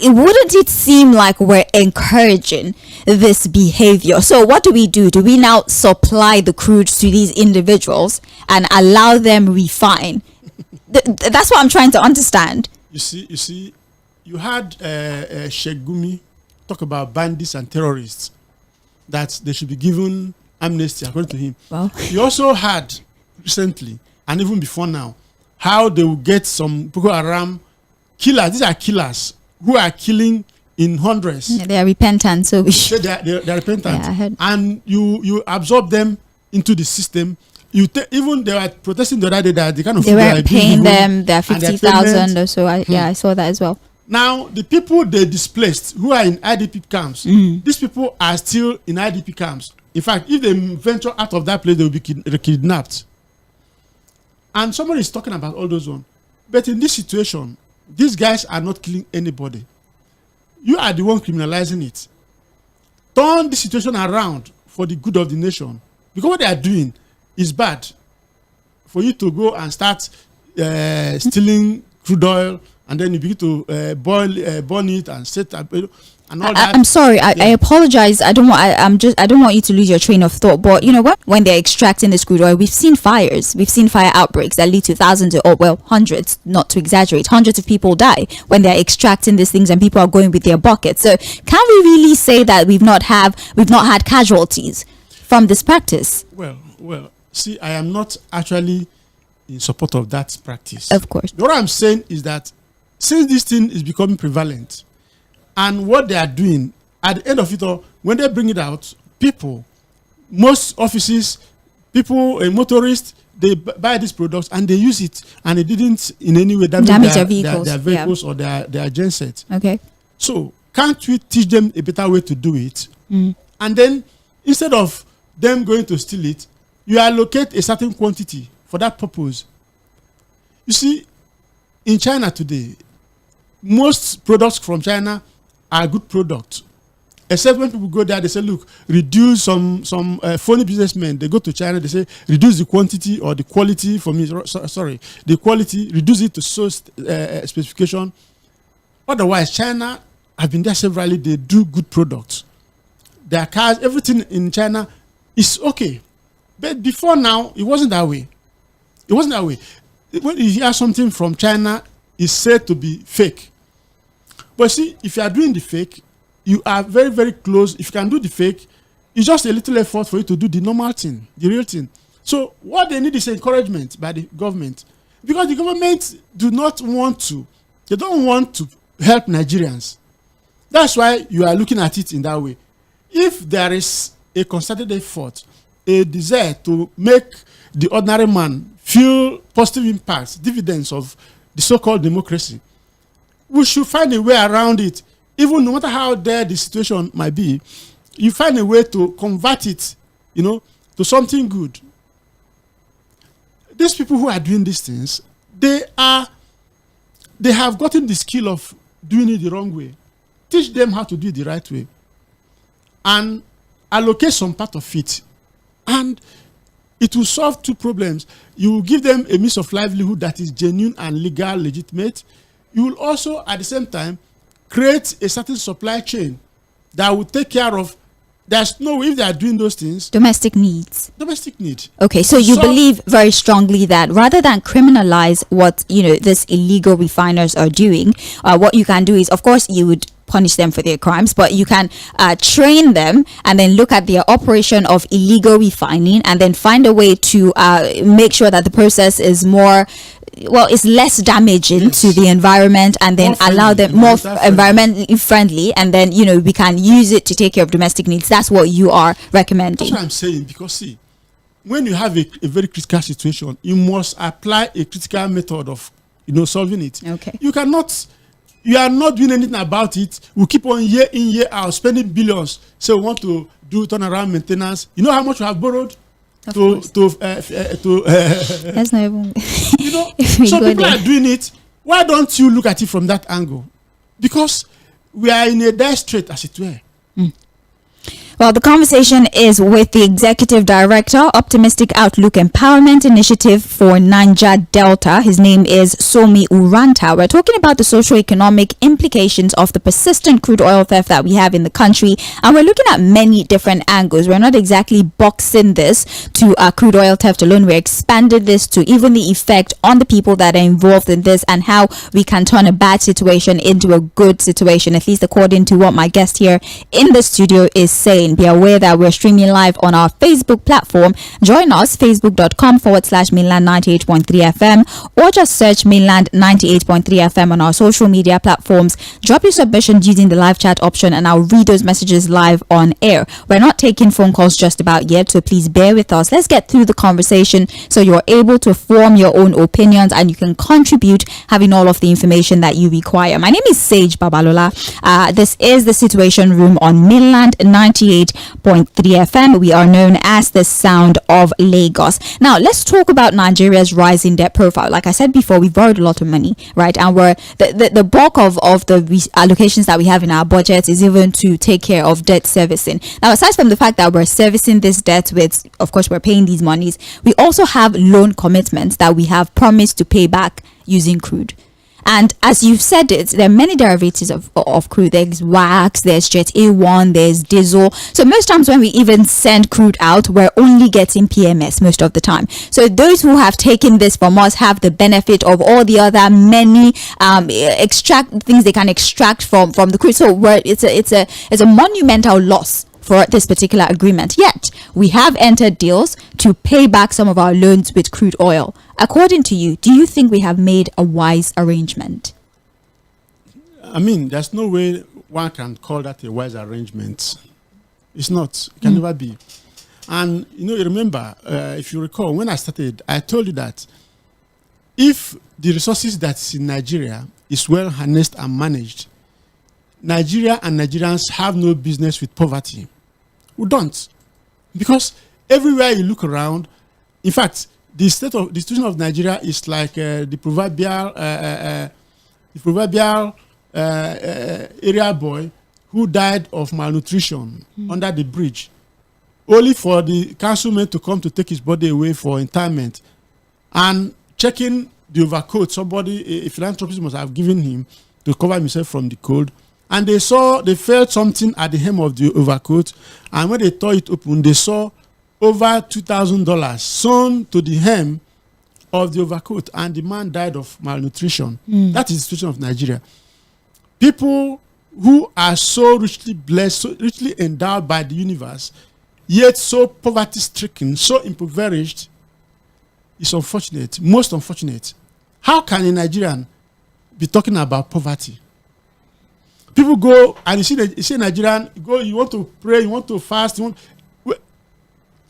wouldn't it seem like we're encouraging this behavior? So what do? Do we now supply the crude to these individuals and allow them refine? That's what I'm trying to understand. You see, you had Sheikh Gumi talk about bandits and terrorists, that they should be given amnesty, according to him. Well, you also had recently, and even before now, how they will get some Boko Haram killers. These are killers who are killing in hundreds. Yeah, they are repentant, so we should. They're repentant. Yeah, I heard. And you absorb them into the system. Even they were protesting the other day that they kind of they weren't paying them their 50,000 or so. I saw that as well. Now, the people they displaced who are in IDP camps, these people are still in IDP camps. In fact, if they venture out of that place, they will be kidnapped. And somebody is talking about all those ones. But in this situation, these guys are not killing anybody. You are the one criminalizing it. Turn the situation around for the good of the nation. Because what they are doing is bad. For you to go and start stealing crude oil, and then you begin to burn it and set up and all that. I'm sorry. I apologize. I don't want you to lose your train of thought. But you know what? When they're extracting this crude oil, we've seen fires. We've seen fire outbreaks that lead to thousands of, hundreds, not to exaggerate, hundreds of people die when they're extracting these things and people are going with their buckets. So can we really say that we've not had casualties from this practice? Well, see, I am not actually in support of that practice. Of course. What I'm saying is that since this thing is becoming prevalent, and what they are doing at the end of it all, when they bring it out, most offices, motorists, they buy these products and they use it, and it didn't in any way damage their vehicles or their gensets. Okay. So can't we teach them a better way to do it? And then instead of them going to steal it, you allocate a certain quantity for that purpose. You see, in China today, most products from China are good products. Except when people go there, they say, look, reduce some phony businessmen. They go to China, they say, reduce the quantity or the quality for me. The quality, reduce it to specification. Otherwise, China have been there severally. They do good products. Their cars, everything in China is okay. But before now, it wasn't that way. It wasn't that way. When you hear something from China, it's said to be fake. But see, if you are doing the fake, you are very, very close. If you can do the fake, it's just a little effort for you to do the normal thing, the real thing. So what they need is encouragement by the government. Because the government they don't want to help Nigerians. That's why you are looking at it in that way. If there is a concerted effort, a desire to make the ordinary man feel positive impacts, dividends of the so-called democracy, we should find a way around it. Even no matter how dire the situation might be, you find a way to convert it, to something good. These people who are doing these things, they have gotten the skill of doing it the wrong way. Teach them how to do it the right way, and allocate some part of it, and it will solve two problems. You will give them a means of livelihood that is genuine and legal, legitimate. You will also, at the same time, create a certain supply chain that will take care of. There's no way if they are doing those things. Domestic needs. Domestic need. Okay, so you believe very strongly that rather than criminalize what these illegal refiners are doing, what you can do is, of course, you would punish them for their crimes, but you can train them and then look at their operation of illegal refining and then find a way to make sure that the process is it's less damaging to the environment, and then allow them more environmentally friendly, and then we can use it to take care of domestic needs. That's what you are recommending. That's what I'm saying, because see, when you have a very critical situation, you must apply a critical method of solving it. Okay. You are not doing anything about it. We keep on year in, year out spending billions. So we want to do turnaround maintenance. You know how much we have borrowed? That's not even. So people are doing it. Why don't you look at it from that angle? Because we are in a dire strait, as it were. Well, the conversation is with the Executive Director, Optimistic Outlook Empowerment Initiative for Niger Delta. His name is Tᴏɪᴛᴛᴇʀ. We're talking about the socio-economic implications of the persistent crude oil theft that we have in the country. And we're looking at many different angles. We're not exactly boxing this to crude oil theft alone. We're expanded this to even the effect on the people that are involved in this and how we can turn a bad situation into a good situation, at least according to what my guest here in the studio is saying. Be aware that we're streaming live on our Facebook platform. Join us, facebook.com/mainland 98.3 FM, or just search mainland 98.3 FM on our social media platforms. Drop your submissions using the live chat option and I'll read those messages live on air. We're not taking phone calls just about yet, so please bear with us. Let's get through the conversation so you're able to form your own opinions and you can contribute having all of the information that you require. My name is Sage Babalola. This is the Situation Room on mainland 98.3 FM. We are known as the sound of Lagos. Now, let's talk about Nigeria's rising debt profile. Like I said before, we've borrowed a lot of money, right? And we're the bulk of the allocations that we have in our budget is even to take care of debt servicing. Now, aside from the fact that we're servicing this debt with, of course, we're paying these monies, we also have loan commitments that we have promised to pay back using crude. And as you've said it, there are many derivatives of crude. There's wax, there's Jet A1, there's diesel. So most times when we even send crude out, we're only getting PMS most of the time. So those who have taken this from us have the benefit of all the other many extract things they can extract from the crude. So it's a monumental loss for this particular agreement. Yet we have entered deals to pay back some of our loans with crude oil. According to you, do you think we have made a wise arrangement? I mean, there's no way one can call that a wise arrangement. It's not. It can never be. And you remember, if you recall, when I started, I told you that if the resources that's in Nigeria is well harnessed and managed, Nigeria and Nigerians have no business with poverty. We don't. Because everywhere you look around, in fact, the situation of Nigeria is like the proverbial area boy who died of malnutrition under the bridge, only for the councilman to come to take his body away for interment, and checking the overcoat somebody, a philanthropist must have given him to cover himself from the cold. And they felt something at the hem of the overcoat, and when they tore it open, they saw over $2,000 sewn to the hem of the overcoat, and the man died of malnutrition. That is the situation of Nigeria. People who are so richly blessed, so richly endowed by the universe, yet so poverty-stricken, so impoverished, is unfortunate, most unfortunate. How can a Nigerian be talking about poverty? People go and you see Nigerian go. You want to pray, you want to fast,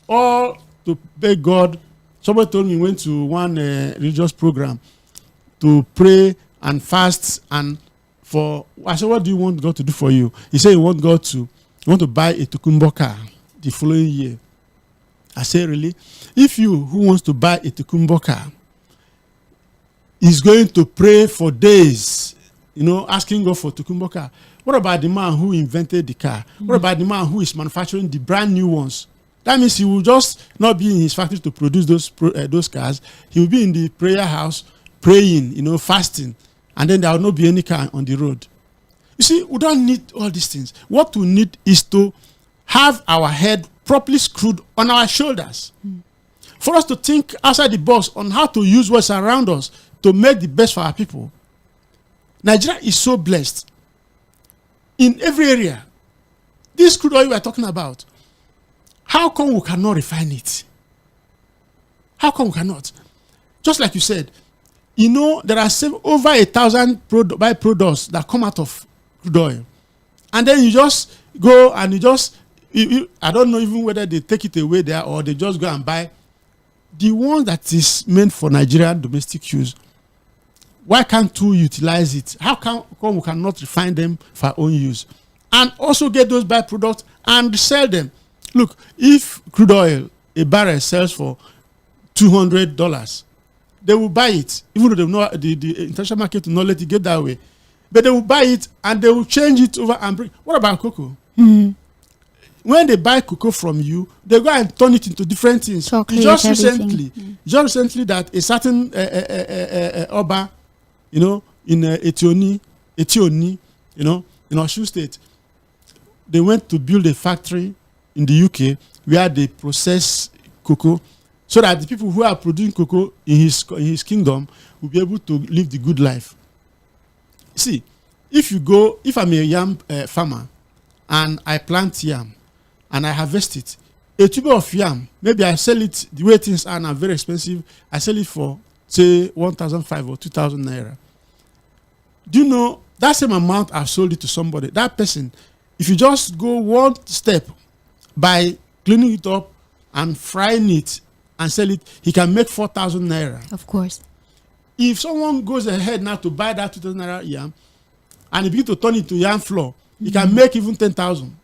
all to beg God. Somebody told me he went to one religious program to pray and fast, and I said, what do you want God to do for you? He said, you want to buy a Tokunbo car the following year. I said, really? If you who wants to buy a Tokunbo car is going to pray for days, asking God for Tokunbo car, what about the man who invented the car? What about the man who is manufacturing the brand new ones? That means he will just not be in his factory to produce those cars. He will be in the prayer house praying, fasting, and then there will not be any car on the road. You see, we don't need all these things. What we need is to have our head properly screwed on our shoulders. For us to think outside the box on how to use what's around us to make the best for our people. Nigeria is so blessed in every area. This crude oil we are talking about, how come we cannot refine it? How come we cannot? Just like you said, there are over 1,000 byproducts that come out of crude oil. And then you just go and I don't know even whether they take it away there or they just go and buy the one that is meant for Nigerian domestic use. Why can't we utilize it? How come we cannot refine them for our own use? And also get those byproducts and sell them. Look, if crude oil, a barrel sells for $200, they will buy it, even though the international market will not let it get that way. but they will buy it and they will change it over and bring. What about cocoa? When they buy cocoa from you, they go and turn it into different things. Chocolate, just everything. recently that a certain Oba, in Etioni, in Osun State, they went to build a factory in the UK where they process cocoa so that the people who are producing cocoa in his kingdom will be able to live the good life. See, if I'm a yam farmer and I plant yam and I harvest it, a tube of yam, maybe I sell it the way things are now, very expensive. I sell it for, say, 1,500 or 2,000 naira. Do you know that same amount I've sold it to somebody? That person, if you just go one step by cleaning it up and frying it and sell it, he can make 4,000 naira. Of course. If someone goes ahead now to buy that 2,000 naira yam and he begins to turn it to yam flour, he can make even 10,000.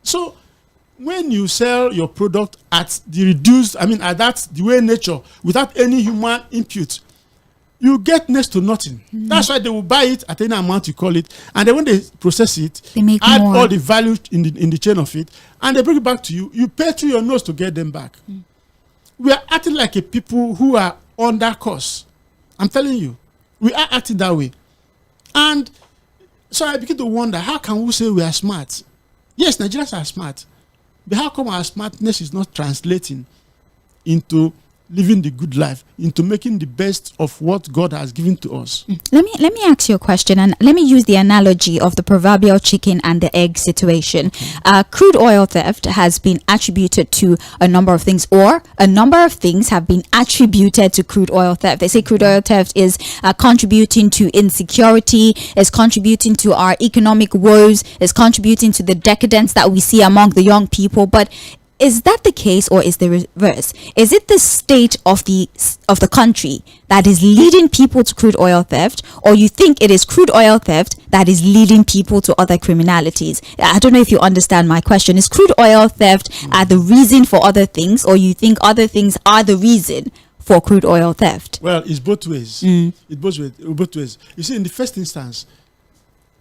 So when you sell your product at the reduced, at that the way nature, without any human input, you get next to nothing. That's why they will buy it at any amount you call it, and then when they process it, they make add more. all the value in the chain of it, and they bring it back to you. You pay through your nose to get them back. We are acting like a people who are under cost. I'm telling you, we are acting that way. And so I begin to wonder, how can we say we are smart? Yes, Nigerians are smart. But how come our smartness is not translating into living the good life, into making the best of what God has given to us? Let me ask you a question, and let me use the analogy of the proverbial chicken and the egg situation. Crude oil theft has been attributed to a number of things, or a number of things have been attributed to crude oil theft. They say crude oil theft is contributing to insecurity, is contributing to our economic woes, is contributing to the decadence that we see among the young people. But is that the case, or is the reverse? Is it the state of the country that is leading people to crude oil theft, or you think it is crude oil theft that is leading people to other criminalities? I don't know if you understand my question. Is crude oil theft the reason for other things, or you think other things are the reason for crude oil theft? Well, it's both ways. It's both ways. You see, in the first instance,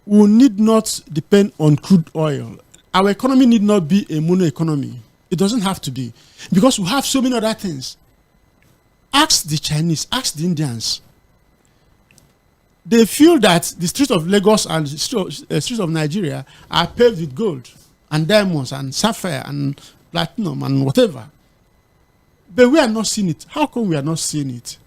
we need not depend on crude oil. Our economy need not be a mono economy. It doesn't have to be, because we have so many other things. Ask the Chinese, ask the Indians. They feel that the streets of Lagos and the streets of Nigeria are paved with gold and diamonds and sapphire and platinum and whatever. But we are not seeing it. How come we are not seeing it?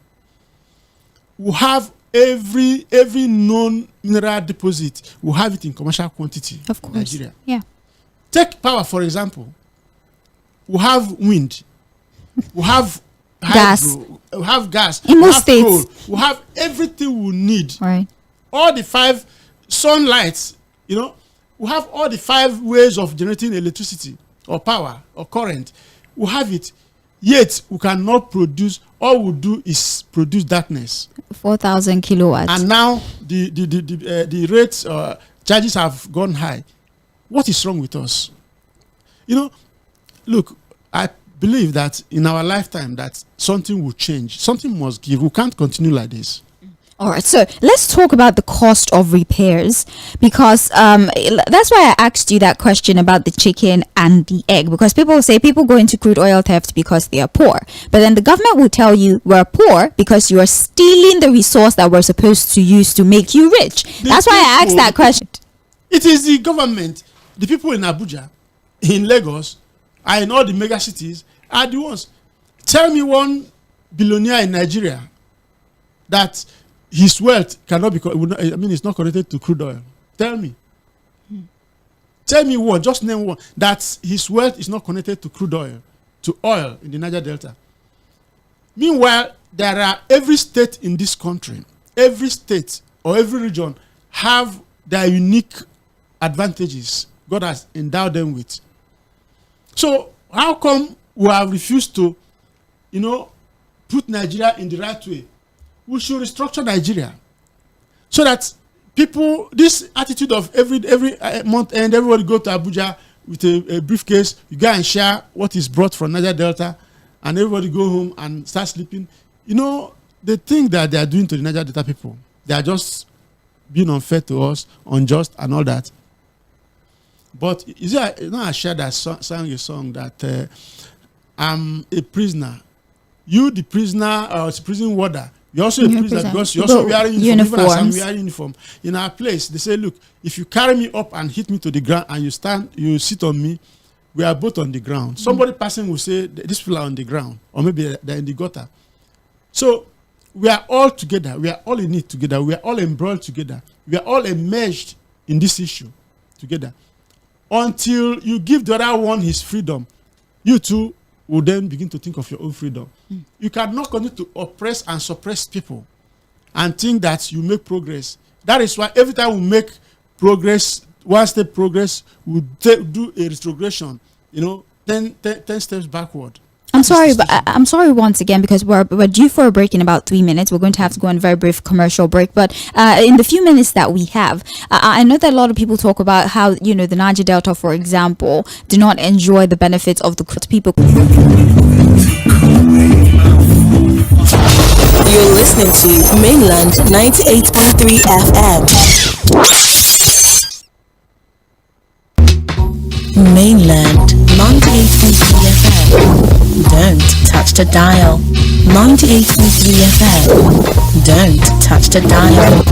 We have every known mineral deposit. We have it in commercial quantity. Of course. Nigeria. Yeah. Take power, for example. We have wind, we have gas, hydro, we have gas, in we most have states, coal, we have everything we need. Right. All the 5 sunlights, we have all the 5 ways of generating electricity or power or current. We have it, yet we cannot produce. All we do is produce darkness. 4,000 kilowatts. And now the rates charges have gone high. What is wrong with us? Look, I believe that in our lifetime that something will change. Something must give. We can't continue like this. All right, so let's talk about the cost of repairs, because that's why I asked you that question about the chicken and the egg, because people say people go into crude oil theft because they are poor. But then the government will tell you we're poor because you are stealing the resource that we're supposed to use to make you rich. That's why I asked that question. It is the government, the people in Abuja, in Lagos, and in all the mega cities are the ones. Tell me one billionaire in Nigeria that his wealth cannot be, it's not connected to crude oil. Tell me. Tell me one, just name one, that his wealth is not connected to crude oil, to oil in the Niger Delta. Meanwhile, there are every state in this country, every state or every region have their unique advantages God has endowed them with. So how come we have refused to, put Nigeria in the right way? We should restructure Nigeria so that people, this attitude of every month end, everybody go to Abuja with a briefcase, you go and share what is brought from Niger Delta, and everybody go home and start sleeping. The thing that they are doing to the Niger Delta people, they are just being unfair to us, unjust, and all that. But I shared that sang a song that I'm a prisoner. You, the prisoner, or the prison warder, you're also a prisoner because you're also wearing uniform. Even as I'm wearing uniform. In our place, they say, look, if you carry me up and hit me to the ground and you sit on me, we are both on the ground. Somebody passing will say, these people are on the ground, or maybe they're in the gutter. So we are all together. We are all in it together. We are all embroiled together. We are all enmeshed in this issue together. Until you give the other one his freedom, you too will then begin to think of your own freedom. You cannot continue to oppress and suppress people and think that you make progress. That is why every time we make progress, one step progress, we do a retrogression, 10 steps backward. I'm sorry once again, because we're due for a break in about 3 minutes. We're going to have to go on a very brief commercial break. But in the few minutes that we have, I know that a lot of people talk about how, the Niger Delta, for example, do not enjoy the benefits of the people. You're listening to Mainland 98.3 FM. Mainland 98.3 FM. Don't touch the dial. 98.3 FM. Don't touch the dial.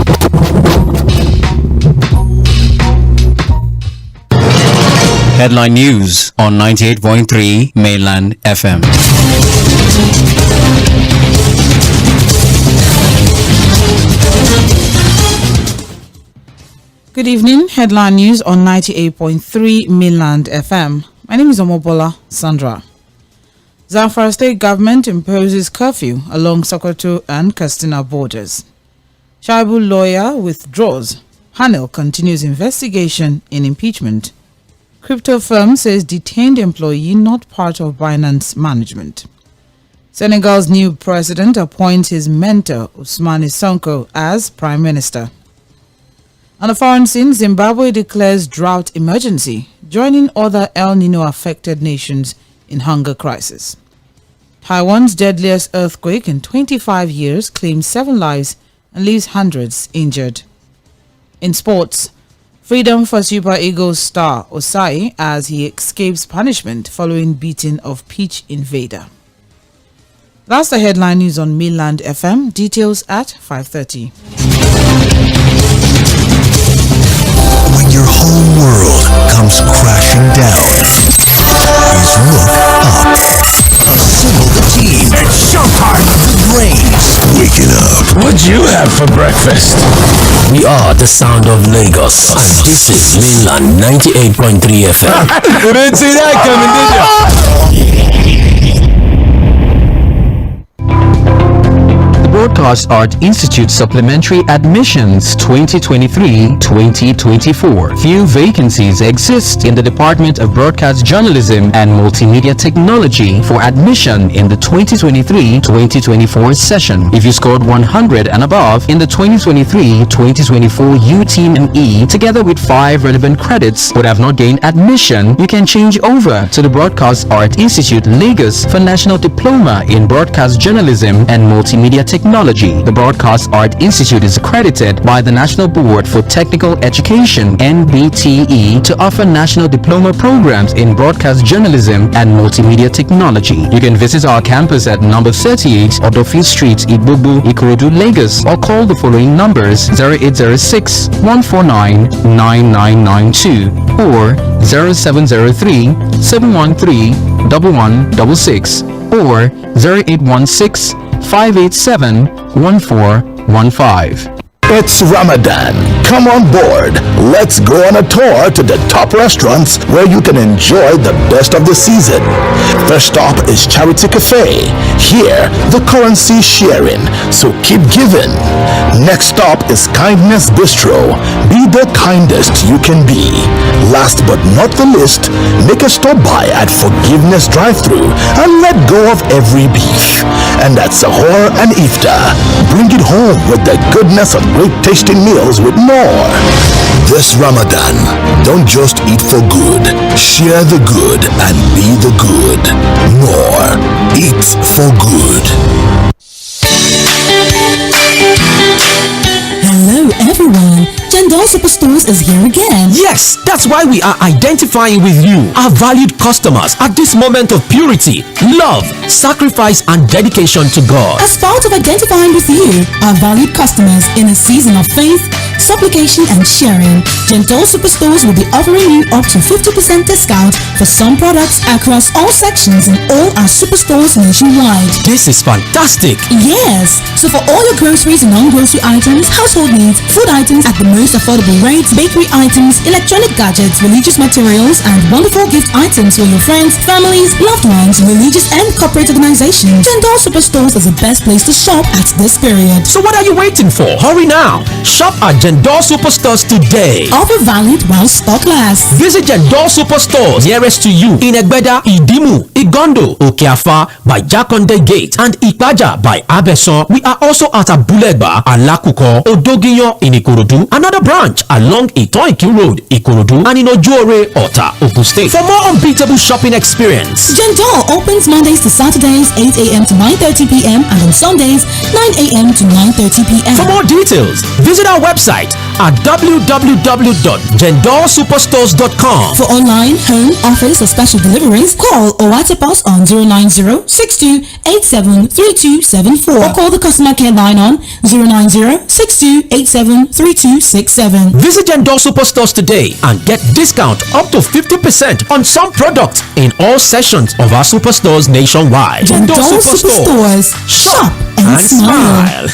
Headline news on 98.3 Mainland FM. Good evening. Headline news on 98.3 Mainland FM. My name is Omobola Sandra. Zamfara State Government imposes curfew along Sokoto and Katsina borders. Shaibu lawyer withdraws. Panel continues investigation in impeachment. Crypto firm says detained employee not part of Binance management. Senegal's new president appoints his mentor Ousmane Sonko as prime minister. On the foreign scene, Zimbabwe declares drought emergency, joining other El Nino affected nations in hunger crisis. Taiwan's deadliest earthquake in 25 years claims 7 lives and leaves hundreds injured. In sports, freedom for Super Eagles star Osai as he escapes punishment following beating of Peach Invader. That's the headline news on Mainland FM. Details at 5:30. When your whole world comes crashing down, please look up. Assemble the team. It's showtime. The brains waking up. What'd you have for breakfast? We are the sound of Lagos, and this is Mainland 98.3 FM. You didn't see that coming, did you? Broadcast Art Institute Supplementary Admissions 2023-2024. Few vacancies exist in the Department of Broadcast Journalism and Multimedia Technology for admission in the 2023-2024 session. If you scored 100 and above in the 2023-2024 UTME, together with 5 relevant credits, but have not gained admission, you can change over to the Broadcast Art Institute Lagos for National Diploma in Broadcast Journalism and Multimedia Technology. The Broadcast Art Institute is accredited by the National Board for Technical Education (NBTE) to offer national diploma programs in broadcast journalism and multimedia technology. You can visit our campus at number 38 Odofi Street, Igbobu, Ikorodu, Lagos, or call the following numbers: 0806 149 9992 or 0703 713 1166 or 0816 587 1415. It's Ramadan. Come on board. Let's go on a tour to the top restaurants where you can enjoy the best of the season. First stop is Charity Cafe. Here, the currency is sharing, so keep giving. Next stop is Kindness Bistro. Be the kindest you can be. Last but not the least, make a stop by at Forgiveness Drive-Thru and let go of every beef. And at Sahur and Iftar, bring it home with the goodness of great tasting meals with more. This Ramadan, don't just eat for good. Share the good and be the good. More. Eat for good. Hello everyone, Superstores is here again. Yes, that's why we are identifying with you, our valued customers, at this moment of purity, love, sacrifice, and dedication to God. As part of identifying with you, our valued customers, in a season of faith, supplication, and sharing, Gentle Superstores will be offering you up to 50% discount for some products across all sections in all our superstores nationwide. This is fantastic. Yes, so for all your groceries and non-grocery items, household needs, food items at the most affordable rates, bakery items, electronic gadgets, religious materials, and wonderful gift items for your friends, families, loved ones, religious and corporate organizations, Gentle Superstores is the best place to shop at this period. So what are you waiting for? Hurry now. Shop at Gentle Superstores today. Offer valid while stock lasts. Visit Gentle Superstores nearest to you in Egbeda, Idimu, Igondo, Okeafa by Jakonde Gate, and Ipaja by Abeson. We are also at Abulegba, Alakuko, Odogiyan in Ikorodu, another branch along Tᴏɪᴛᴛᴇʀ Road, Ikorodu, and in Ojuore, Ota, Ogun State. For more unbeatable shopping experience, Gentle opens Mondays to Saturdays 8 a.m. to 9:30 p.m. and on Sundays 9 a.m. to 9:30 p.m. For more details, visit our website at www.gendosuperstores.com. For online, home, office, or special deliveries, call or WhatsApp us on 090-6287-3274 or call the customer care line on 090-6287-3267. Visit Gentle Superstores today and get discount up to 50% on some products in all sections of our superstores nationwide. Gentle Superstores. Shop and smile.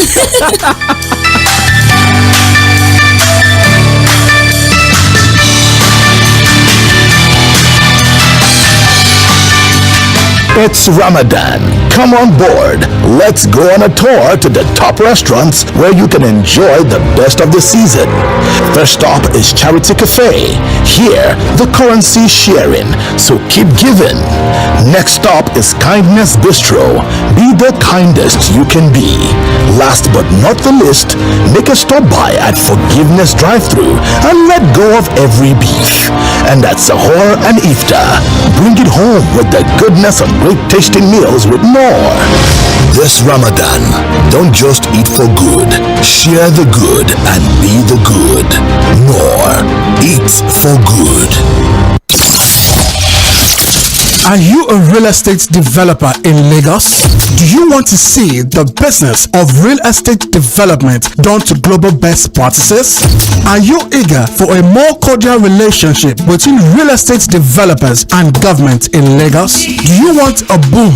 It's Ramadan. Come on board. Let's go on a tour to the top restaurants where you can enjoy the best of the season. First stop is Charity Cafe. Here, the currency is sharing, so keep giving. Next stop is Kindness Bistro. Be the kindest you can be. Last but not the least, make a stop by at Forgiveness Drive-Thru and let go of every beef. And at Sahur and Iftar, bring it home with the goodness of great tasting meals with more. This Ramadan, don't just eat for good. Share the good and be the good. More. Eat for good. Are you a real estate developer in Lagos? Do you want to see the business of real estate development done to global best practices? Are you eager for a more cordial relationship between real estate developers and government in Lagos? Do you want a boom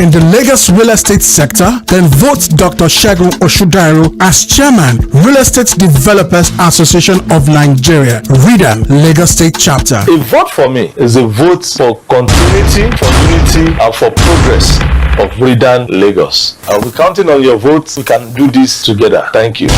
in the Lagos real estate sector? Then vote Dr. Segun Oshudairu as Chairman, Real Estate Developers Association of Nigeria, REDA, Lagos State Chapter. A vote for me is a vote for continuity, for unity, and for progress of REDA Lagos. I'll be counting on your votes. We can do this together. Thank you.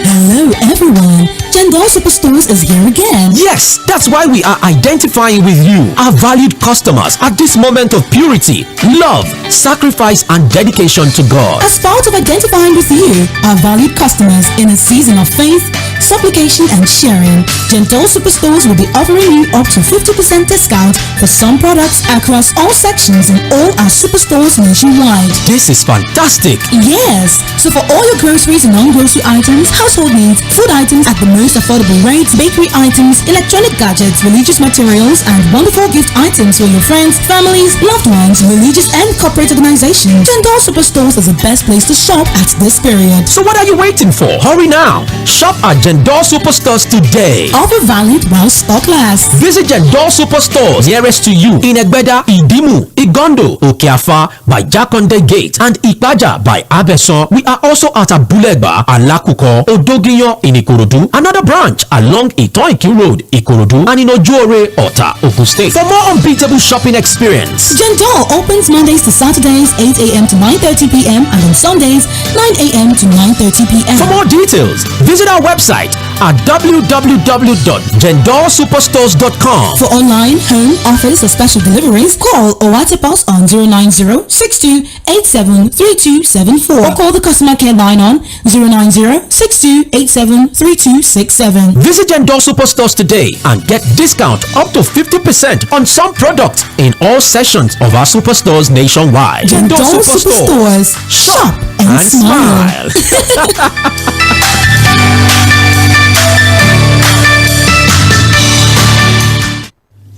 Hello everyone, Gentle Superstores is here again. Yes, that's why we are identifying with you, our valued customers, at this moment of purity, love, sacrifice, and dedication to God. As part of identifying with you, our valued customers, in a season of faith, supplication, and sharing, Gentle Superstores will be offering you up to 50% discount for some products across all sections in all our superstores nationwide. This is fantastic. Yes, so for all your groceries and non-grocery items, household needs, food items at the most affordable rates, bakery items, electronic gadgets, religious materials, and wonderful gift items for your friends, families, loved ones, religious and corporate organizations, Gentle Superstores is the best place to shop at this period. So what are you waiting for? Hurry now. Shop at Gentle Superstores today. Offer valid while stock lasts. Visit Gentle Superstores nearest to you in Egbeda, Idimu, Igondo, Okeafa by Jakonde Gate, and Ipaja by Abeson. We are also at Abulegba, Alakuko, Odogiyan in Ikorodu, another branch along Tᴏɪᴛᴛᴇʀ Road, Ikorodu, and in Ojuore, Ota, Ogun State. For more unbeatable shopping experience, Gentle opens Mondays to Saturdays 8 a.m. to 9:30 p.m. and on Sundays 9 a.m. to 9:30 p.m. For more details, visit our website at www.gendosuperstores.com. For online, home, office, or special deliveries, call or WhatsApp us on 090-6287-3274 or call the customer care line on 090-6287-3267. Visit Gentle Superstores today and get discount up to 50% on some products in all sections of our superstores nationwide. Gentle Superstores. Shop and and smile.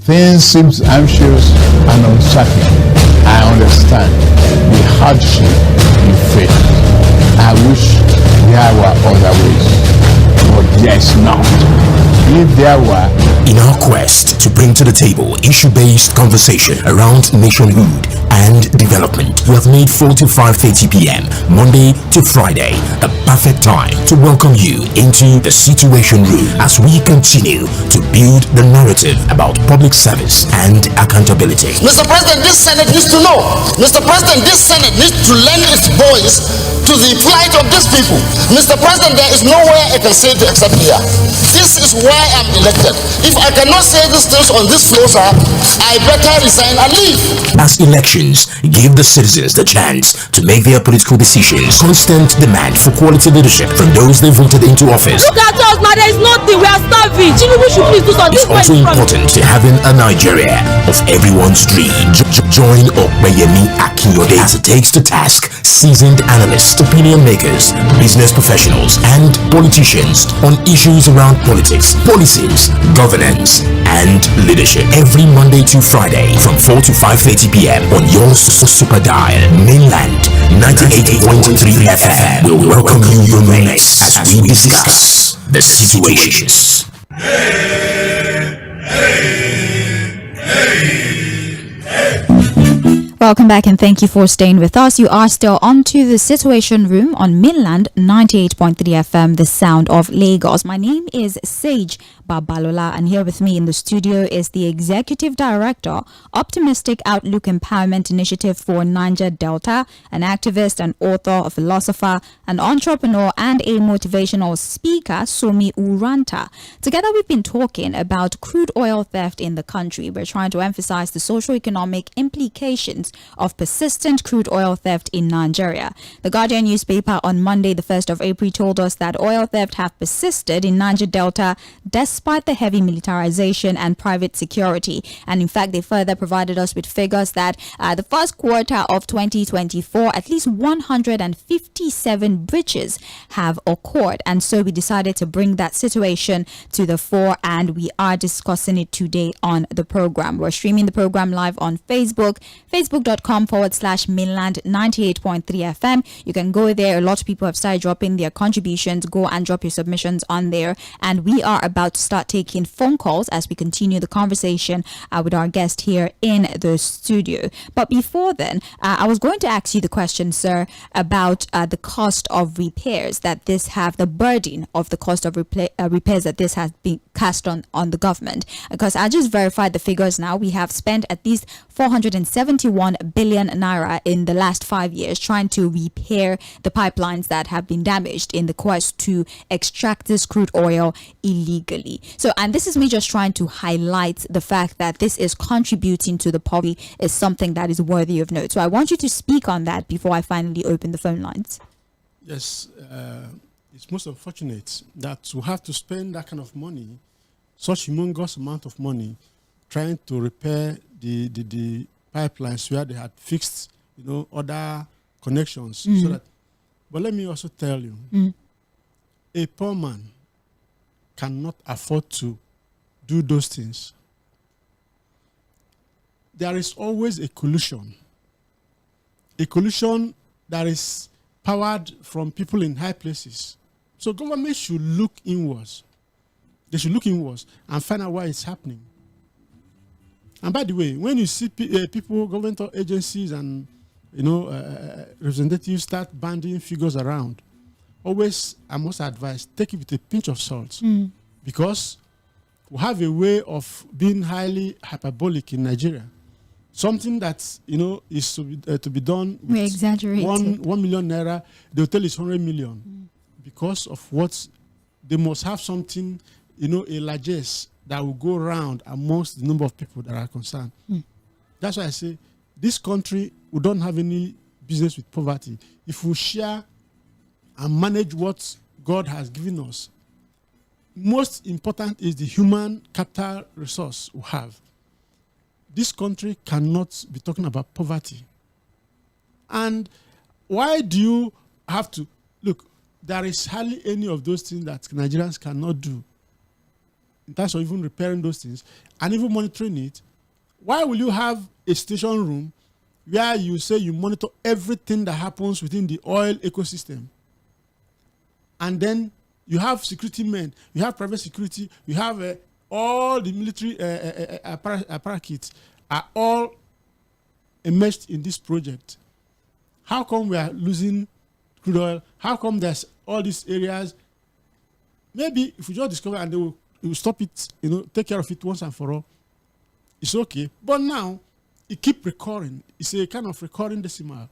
Things seem anxious and uncertain. I understand the hardship you face. I wish there were other ways, but there's not. If there were, in our quest to bring to the table issue-based conversation around nationhood and development, we have made 4 to 5:30 p.m. Monday to Friday the perfect time to welcome you into the Situation Room as we continue to build the narrative about public service and accountability. Mr. President, this Senate needs to know. Mr. President, this Senate needs to lend its voice to the plight of these people. Mr. President, there is nowhere I can say it except here. This is why I'm elected. If I cannot say these things on this floor, sir, I better resign and leave. As elections give the citizens the chance to make their political decisions, constant demand for quality leadership from those they voted into office. Look at us, man, there is nothing. We are starving. Tinubu should please do something. It's also important to having a Nigeria of everyone's dream. Join 괶 Akínyode as it takes to task seasoned analysts, opinion makers, business professionals, and politicians on issues around politics, policies, governance, and leadership. Every Monday to Friday from 4 to 5:30 p.m. on your super dial, Mainland 98.3 FM will welcome you next as we discuss the situations. Welcome back and thank you for staying with us. You are still on to the Situation Room on Mainland 98.3 FM, the sound of Lagos. My name is Sage Babalola, and here with me in the studio is the Executive Director, Optimistic Outlook Empowerment Initiative for Niger Delta, an activist, an author, a philosopher, an entrepreneur, and a motivational speaker, Somi Uranta. Together we've been talking about crude oil theft in the country. We're trying to emphasize the socio-economic implications of persistent crude oil theft in Nigeria. The Guardian newspaper on Monday, the 1st of April, told us that oil theft have persisted in Niger Delta despite the heavy militarization and private security. And in fact, they further provided us with figures that the first quarter of 2024, at least 157 breaches have occurred. And so we decided to bring that situation to the fore, and we are discussing it today on the program. We're streaming the program live on Facebook, facebook.com/mainland 98.3 FM. You can go there. A lot of people have started dropping their contributions. Go and drop your submissions on there. And we are about to start taking phone calls as we continue the conversation with our guest here in the studio. But before then, I was going to ask you the question, sir, about the cost of repairs that this have, the burden of the cost of repairs that this has been cast on the government. Because I just verified the figures now. We have spent at least 471 billion naira in the last 5 years trying to repair the pipelines that have been damaged in the quest to extract this crude oil illegally. So, and this is me just trying to highlight the fact that this is contributing to the poverty is something that is worthy of note. So I want you to speak on that before I finally open the phone lines. Yes, it's most unfortunate that we have to spend that kind of money, such humongous amount of money, trying to repair the pipelines where they had fixed, other connections. So that, but let me also tell you, a poor man cannot afford to do those things. There is always a collusion that is powered from people in high places. So government should look inwards. They should look inwards and find out why it's happening. And by the way, when you see people, government agencies and representatives start banding figures around, always, I must advise, take it with a pinch of salt, because we have a way of being highly hyperbolic in Nigeria. Something that is to be done with we exaggerate 1 million naira, the hotel is 100 million, because of what they must have something, a largesse that will go around amongst the number of people that are concerned. That's why I say this country, we don't have any business with poverty. If we share and manage what God has given us, most important is the human capital resource we have. This country cannot be talking about poverty. And why do you have to look. There is hardly any of those things that Nigerians cannot do in terms of even repairing those things and even monitoring it. Why will you have a station room where you say you monitor everything that happens within the oil ecosystem? And then you have security men, you have private security, you have all the military apparatus are all immersed in this project. How come we are losing crude oil? How come there's all these areas? Maybe if we just discover and they will stop it, take care of it once and for all, it's okay. But now it keep recurring. It's a kind of recurring decimal.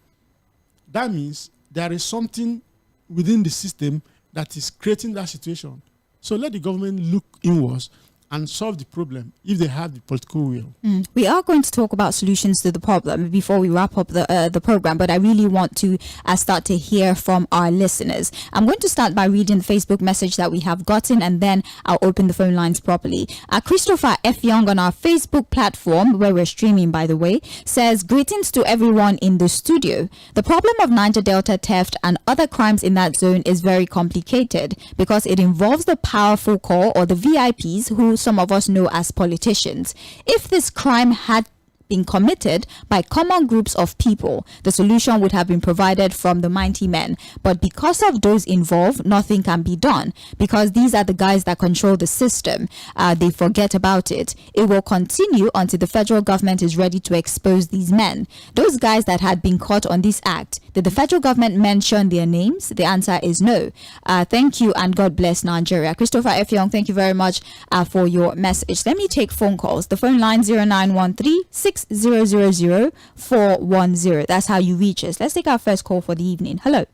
That means there is something within the system that is creating that situation. So let the government look inwards and solve the problem if they have the political will. We are going to talk about solutions to the problem before we wrap up the program, but I really want to start to hear from our listeners. I'm going to start by reading the Facebook message that we have gotten, and then I'll open the phone lines properly. Christopher F. Young on our Facebook platform, where we're streaming, by the way, says, greetings to everyone in the studio. The problem of Niger Delta theft and other crimes in that zone is very complicated because it involves the powerful core or the VIPs who some of us know as politicians. If this crime had been committed by common groups of people, the solution would have been provided from the mighty men. But because of those involved, nothing can be done. Because these are the guys that control the system, they forget about it. It will continue until the federal government is ready to expose these men. Those guys that had been caught on this act, did the federal government mention their names? The answer is no. Thank you and God bless Nigeria. Christopher F. Young, thank you very much for your message. Let me take phone calls. The phone line 0913-6000-410. That's how you reach us. Let's take our first call for the evening. Hello.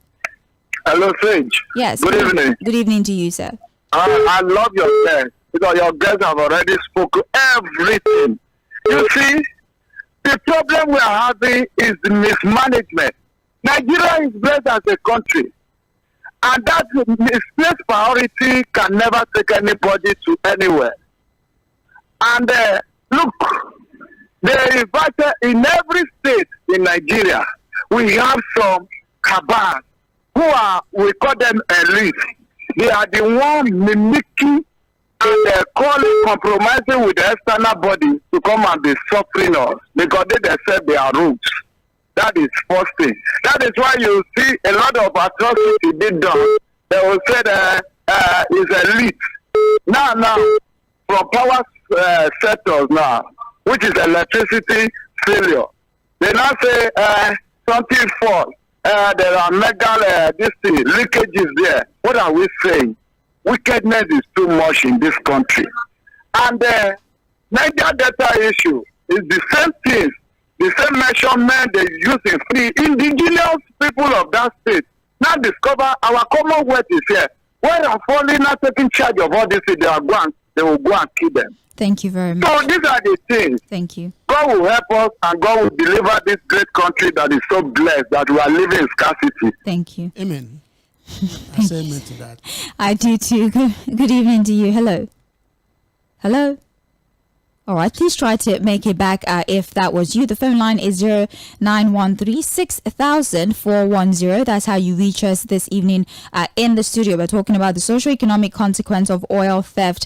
Hello, Sage. Yes. Good evening. Good evening to you, sir. I love your guests because your guests have already spoken everything. You see, the problem we are having is the mismanagement. Nigeria is blessed as a country, and that misplaced priority can never take anybody to anywhere. And look, they invited in every state in Nigeria. We have some cabals we call them elite. They are the one mimicking and compromising with the external body to come and be suffering us because they accept their roots. That is first thing. That is why you see a lot of atrocity being done. They will say that is elite. Now, from power sectors now, which is electricity failure. They now say something falls. There are mega leakages there. What are we saying? Wickedness is too much in this country. And the Niger Delta issue is the same thing, the same measurement they use in the indigenous people of that state. Now discover our Commonwealth is here. When are falling not taking charge of all this, they will go and kill them. Thank you very much. So these are the things. Thank you. God will help us and God will deliver this great country that is so blessed that we are living in scarcity. Thank you. Amen. I say amen to that. I do too. Good evening to you. Hello. Hello. All right, please try to make it back if that was you. The phone line is 0913-6000-410. That's how you reach us this evening in the studio. We're talking about the socio-economic consequence of oil theft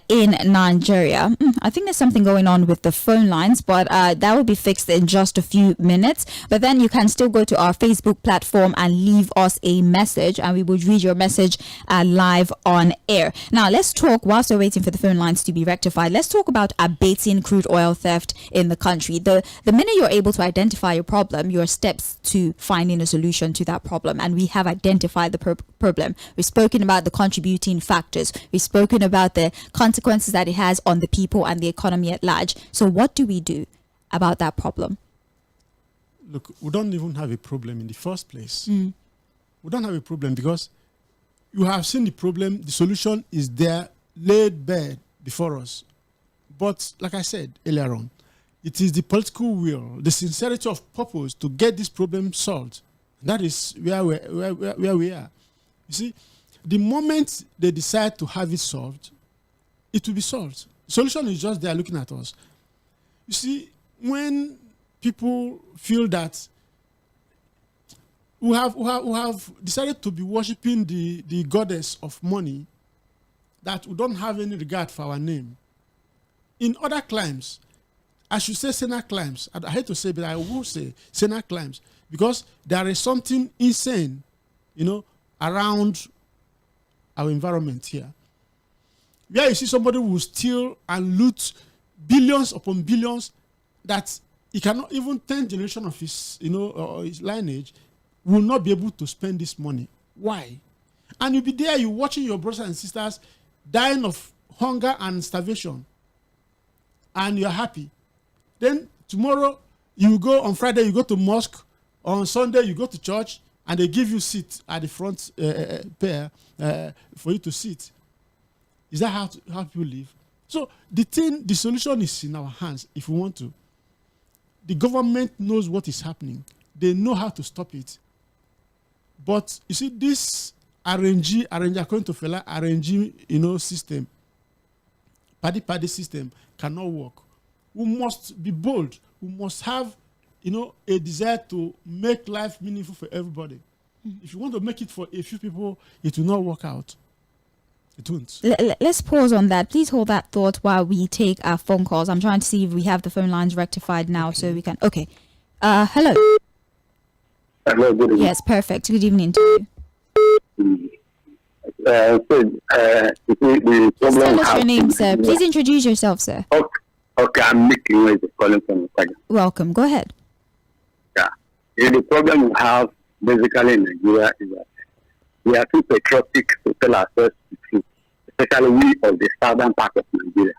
in Nigeria. I think there's something going on with the phone lines, but that will be fixed in just a few minutes. But then you can still go to our Facebook platform and leave us a message, and we would read your message live on air. Now, let's talk, whilst we're waiting for the phone lines to be rectified, let's talk about abating crude oil theft in the country. The minute you're able to identify a problem, your steps to finding a solution to that problem. And we have identified the problem. We've spoken about the contributing factors. We've spoken about the consequences that it has on the people and the economy at large. So what do we do about that problem? Look, we don't even have a problem in the first place. We don't have a problem because you have seen the problem. The solution is there, laid bare before us. But like I said earlier on, it is the political will, the sincerity of purpose to get this problem solved. That is where we are. You see, the moment they decide to have it solved, it will be solved. The solution is just there looking at us. You see, when people feel that who have decided to be worshipping the goddess of money, that we don't have any regard for our name. In other climes, I should say Sena climes. I hate to say, but I will say Sena climes, because there is something insane, around our environment here. Where you see somebody who will steal and loot billions upon billions, that he cannot even 10 generations of his, or his lineage will not be able to spend this money. Why? And you'll be there, you watching your brothers and sisters dying of hunger and starvation, and you're happy. Then tomorrow, you go on Friday, you go to mosque. On Sunday, you go to church, and they give you seat at the front pair for you to sit. Is that how people live? So the solution is in our hands if we want to. The government knows what is happening. They know how to stop it. But you see, this RNG according to Fela, RNG, system, paddy system cannot work. We must be bold. We must have, a desire to make life meaningful for everybody. If you want to make it for a few people, it will not work out. It won't. Let's pause on that. Please hold that thought while we take our phone calls. I'm trying to see if we have the phone lines rectified now, so we can. Okay. Hello. Hello. Good evening. Yes, perfect. Good evening to you. The Please tell problem us your name, sir. Please introduce yourself, sir. Okay, I'm making calling from Italy. Welcome. Go ahead. Yeah. The problem we have basically in Nigeria is that we are too patriotic to tell ourselves the truth, especially we of the southern part of Nigeria.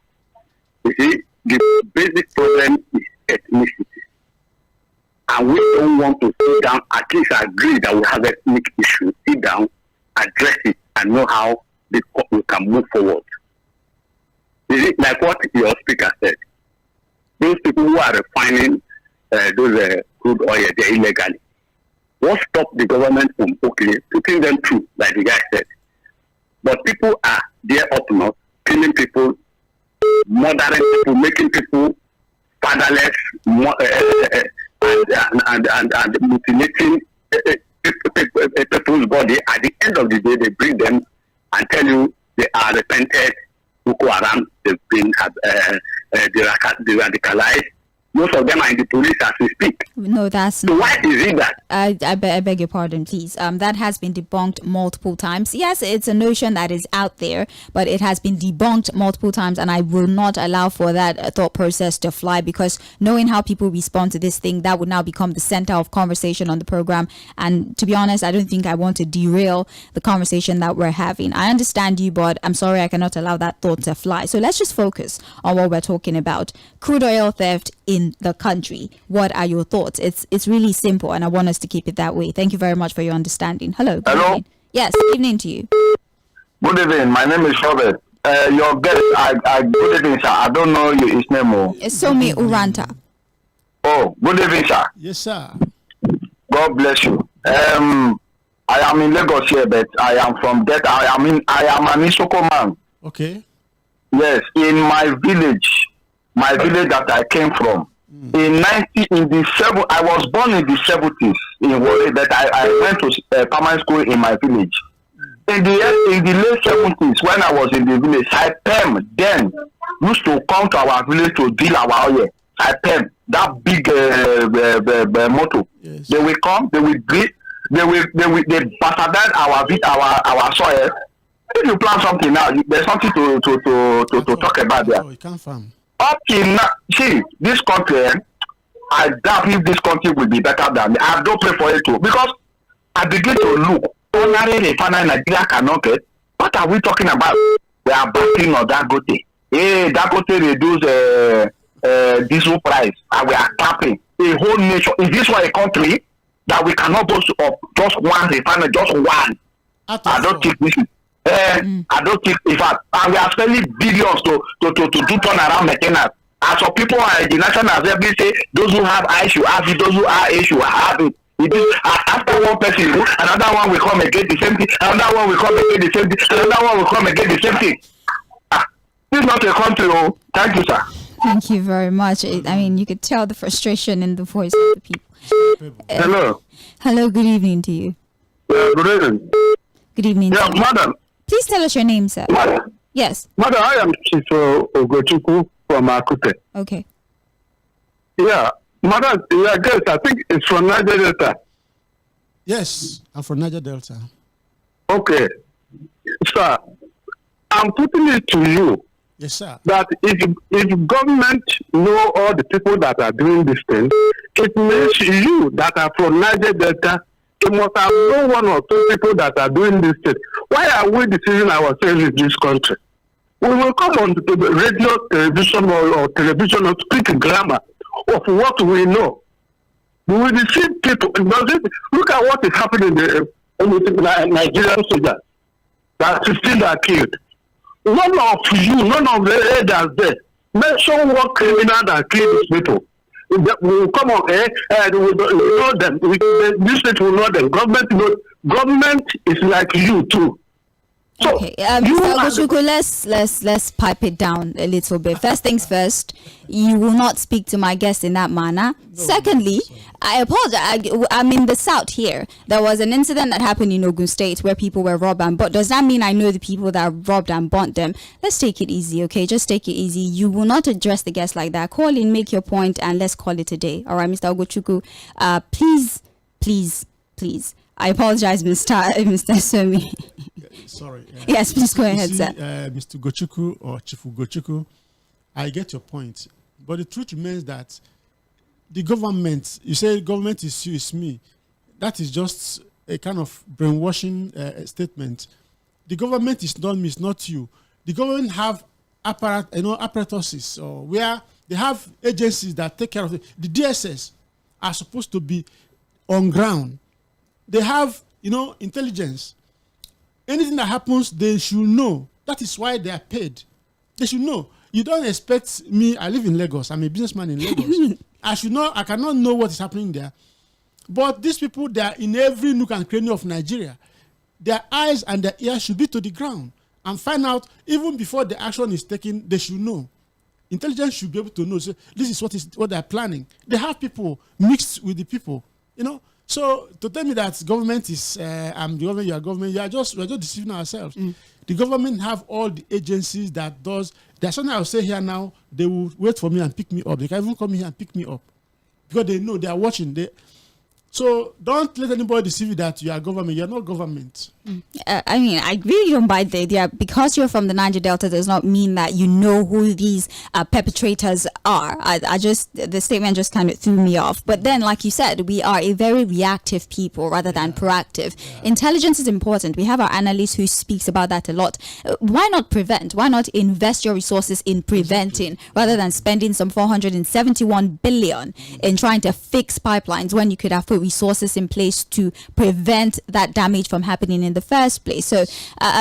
You see, the basic problem is ethnicity. And we don't want to sit down, at least agree that we have ethnic issues, sit down, address it, and know how we can move forward. Is it like what your speaker said? Those people who are refining those crude oil there illegally, what stopped the government from putting them through, like the guy said? But people are there up north, killing people, murdering people, making people fatherless, and mutilating people's body. At the end of the day, they bring them and tell you they are repented. Boko Haram, they've been radicalized. Most of them are in the police as we speak. No, that's so not. Why is it that? I beg your pardon, please. That has been debunked multiple times. Yes, it's a notion that is out there, but it has been debunked multiple times, and I will not allow for that thought process to fly, because knowing how people respond to this thing, that would now become the center of conversation on the program. And to be honest, I don't think I want to derail the conversation that we're having. I understand you, but I'm sorry, I cannot allow that thought to fly. So let's just focus on what we're talking about. Crude oil theft in the country. What are your thoughts? It's really simple, and I want us to keep it that way. Thank you very much for your understanding. Hello. Good evening. Yes, good evening to you. Good evening. My name is Robert. Your guest, good evening, sir. I don't know his name. It's 𝐿 Oh, good evening, sir. Yes, sir. God bless you. I am in Lagos here, but I am from Delta. I am an Isoko man. Okay. Yes, in my village that I came from. I was born in the 70s in Warri, but I went to primary school in my village. In the late 70s, when I was in the village, IPEM then used to come to our village to deal our oil. IPEM, that big motor. Yes. They will come, they will breathe, they bastardize our soil. If you plant something now, there's something to talk about there. Oh, you can't farm. Up till now, see, this country, I doubt if this country will be better than me. I don't pray for it too, because I begin to look. Ordinary refinery Nigeria cannot get. What are we talking about? We are backing on Dangote. Hey, Dangote reduce diesel price, and we are capping a whole nation. Is this why a country that we cannot boast of just one refinery, just one? I don't think this is. I don't think, in fact, and we are spending billions to do turnaround maintenance. As for people the national assembly say, those who have issue have it, those who are issue have it. It is after one person, another one will come again the same thing, another one will come again the same thing, another one will come again the same thing. This is not a country. Oh, thank you, sir. Thank you very much. I mean, you could tell the frustration in the voice of the people. Hello. Hello, good evening to you. Good evening. Good evening. Yeah, madam. Please tell us your name, sir. Madam. Yes. Madam, I am Chief Ogochukwu from Akute. Okay. Yeah, madam, I guess I think it's from Niger Delta. Yes, I'm from Niger Delta. Okay. Sir, I'm putting it to you. Yes, sir. That if government know all the people that are doing this thing, it means you that are from Niger Delta, you must have known one or two people that are doing this thing. Why are we deceiving ourselves in this country? We will come on to the radio, television, or television and speak grammar of what we know. We will deceive people. Look at what is happening in the Nigerian soldiers that 16 are killed. None of you, none of the elders there, mention what criminal that killed these people. We will come on, and we know them. This state will know them. Government is like you too. So Okay, Mr. Ogochukwu, let's pipe it down a little bit. First things first, you will not speak to my guest in that manner. Secondly, I apologize. I'm in the south here. There was an incident that happened in Ogun State where people were robbed and burnt. Does that mean I know the people that robbed and burnt them? Let's take it easy, okay? Just take it easy. You will not address the guest like that. Call in, make your point, and let's call it a day. All right, Mr. Ogochukwu, please. I apologize, Mr. Somi. Sorry. Yes, please go ahead, sir. Mr. Gochukwu or Chief Gochukwu, I get your point. But the truth remains that the government, you say government is you, is me. That is just a kind of brainwashing statement. The government is not me, it's not you. The government have apparatuses or where they have agencies that take care of it. The DSS are supposed to be on ground. They have, intelligence. Anything that happens, they should know. That is why they are paid. They should know. You don't expect me. I live in Lagos. I'm a businessman in Lagos. I cannot know what is happening there. But these people, they are in every nook and cranny of Nigeria. Their eyes and their ears should be to the ground and find out, even before the action is taken, they should know. Intelligence should be able to know. So this is what they are planning. They have people mixed with the people, So to tell me that government is, I'm the government, you are government, we're just deceiving ourselves. The government have all the agencies that does. There's something I'll say here now. They will wait for me and pick me up. They can even come here and pick me up because they know they are watching. So don't let anybody deceive you that you are government. You are not government. I really don't buy the idea. Because you're from the Niger Delta does not mean that you know who these perpetrators are. The statement just kind of threw me off. But then, like you said, we are a very reactive people rather than proactive. Yeah. Intelligence is important. We have our analyst who speaks about that a lot. Why not prevent? Why not invest your resources in preventing rather than spending some 471 billion in trying to fix pipelines when you could have put resources in place to prevent that damage from happening in the first place? So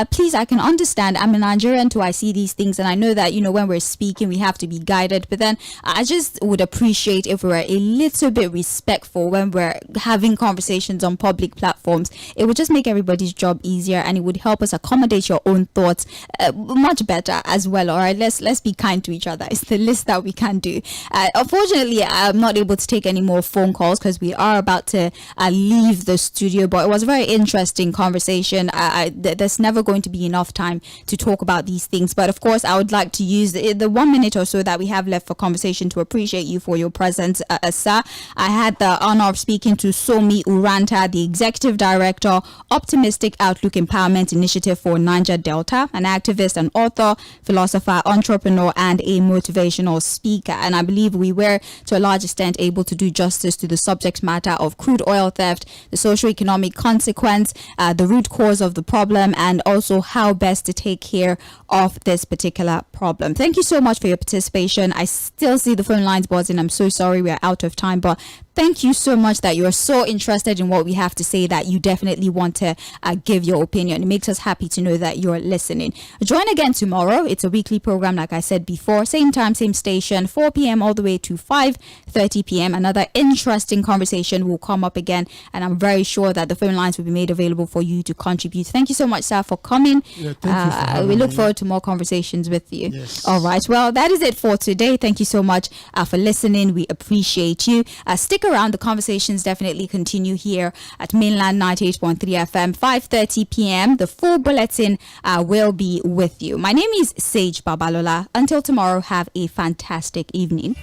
please, I can understand. I'm a Nigerian too. I see these things and I know that when we're speaking we have to be guided, but then I just would appreciate if we were a little bit respectful when we're having conversations on public platforms. It would just make everybody's job easier and it would help us accommodate your own thoughts much better as well. All right, let's be kind to each other. It's the least that we can do. Unfortunately, I'm not able to take any more phone calls because we are about to leave the studio, but it was a very interesting conversation. There's never going to be enough time to talk about these things, but of course I would like to use the 1 minute or so that we have left for conversation to appreciate you for your presence, sir. I had the honor of speaking to Somi Uranta, the Executive Director, Optimistic Outlook Empowerment Initiative for Niger Delta, an activist, an author, philosopher, entrepreneur, and a motivational speaker. And I believe we were to a large extent able to do justice to the subject matter of crude oil theft, the socio-economic consequence, the root cause of the problem, and also how best to take care of this particular problem. Thank you so much for your participation. I still see the phone lines buzzing. I'm so sorry we're out of time, but thank you so much that you're so interested in what we have to say that you definitely want to give your opinion. It makes us happy to know that you're listening. Join again tomorrow. It's a weekly program, like I said before. Same time, same station, 4 p.m. all the way to 5:30 p.m. Another interesting conversation will come up again, and I'm very sure that the phone lines will be made available for you to contribute. Thank you so much, sir, for coming. Yeah, thank you. We look forward to more conversations with you. Yes. All right. Well, that is it for today. Thank you so much for listening. We appreciate you. Stick around. The conversations definitely continue here at Mainland 98.3 FM. 5:30 p.m. The full bulletin will be with you. My name is Sage Babalola. Until tomorrow, have a fantastic evening.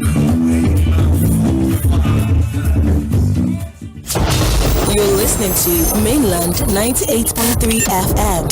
You're listening to Mainland 98.3 FM.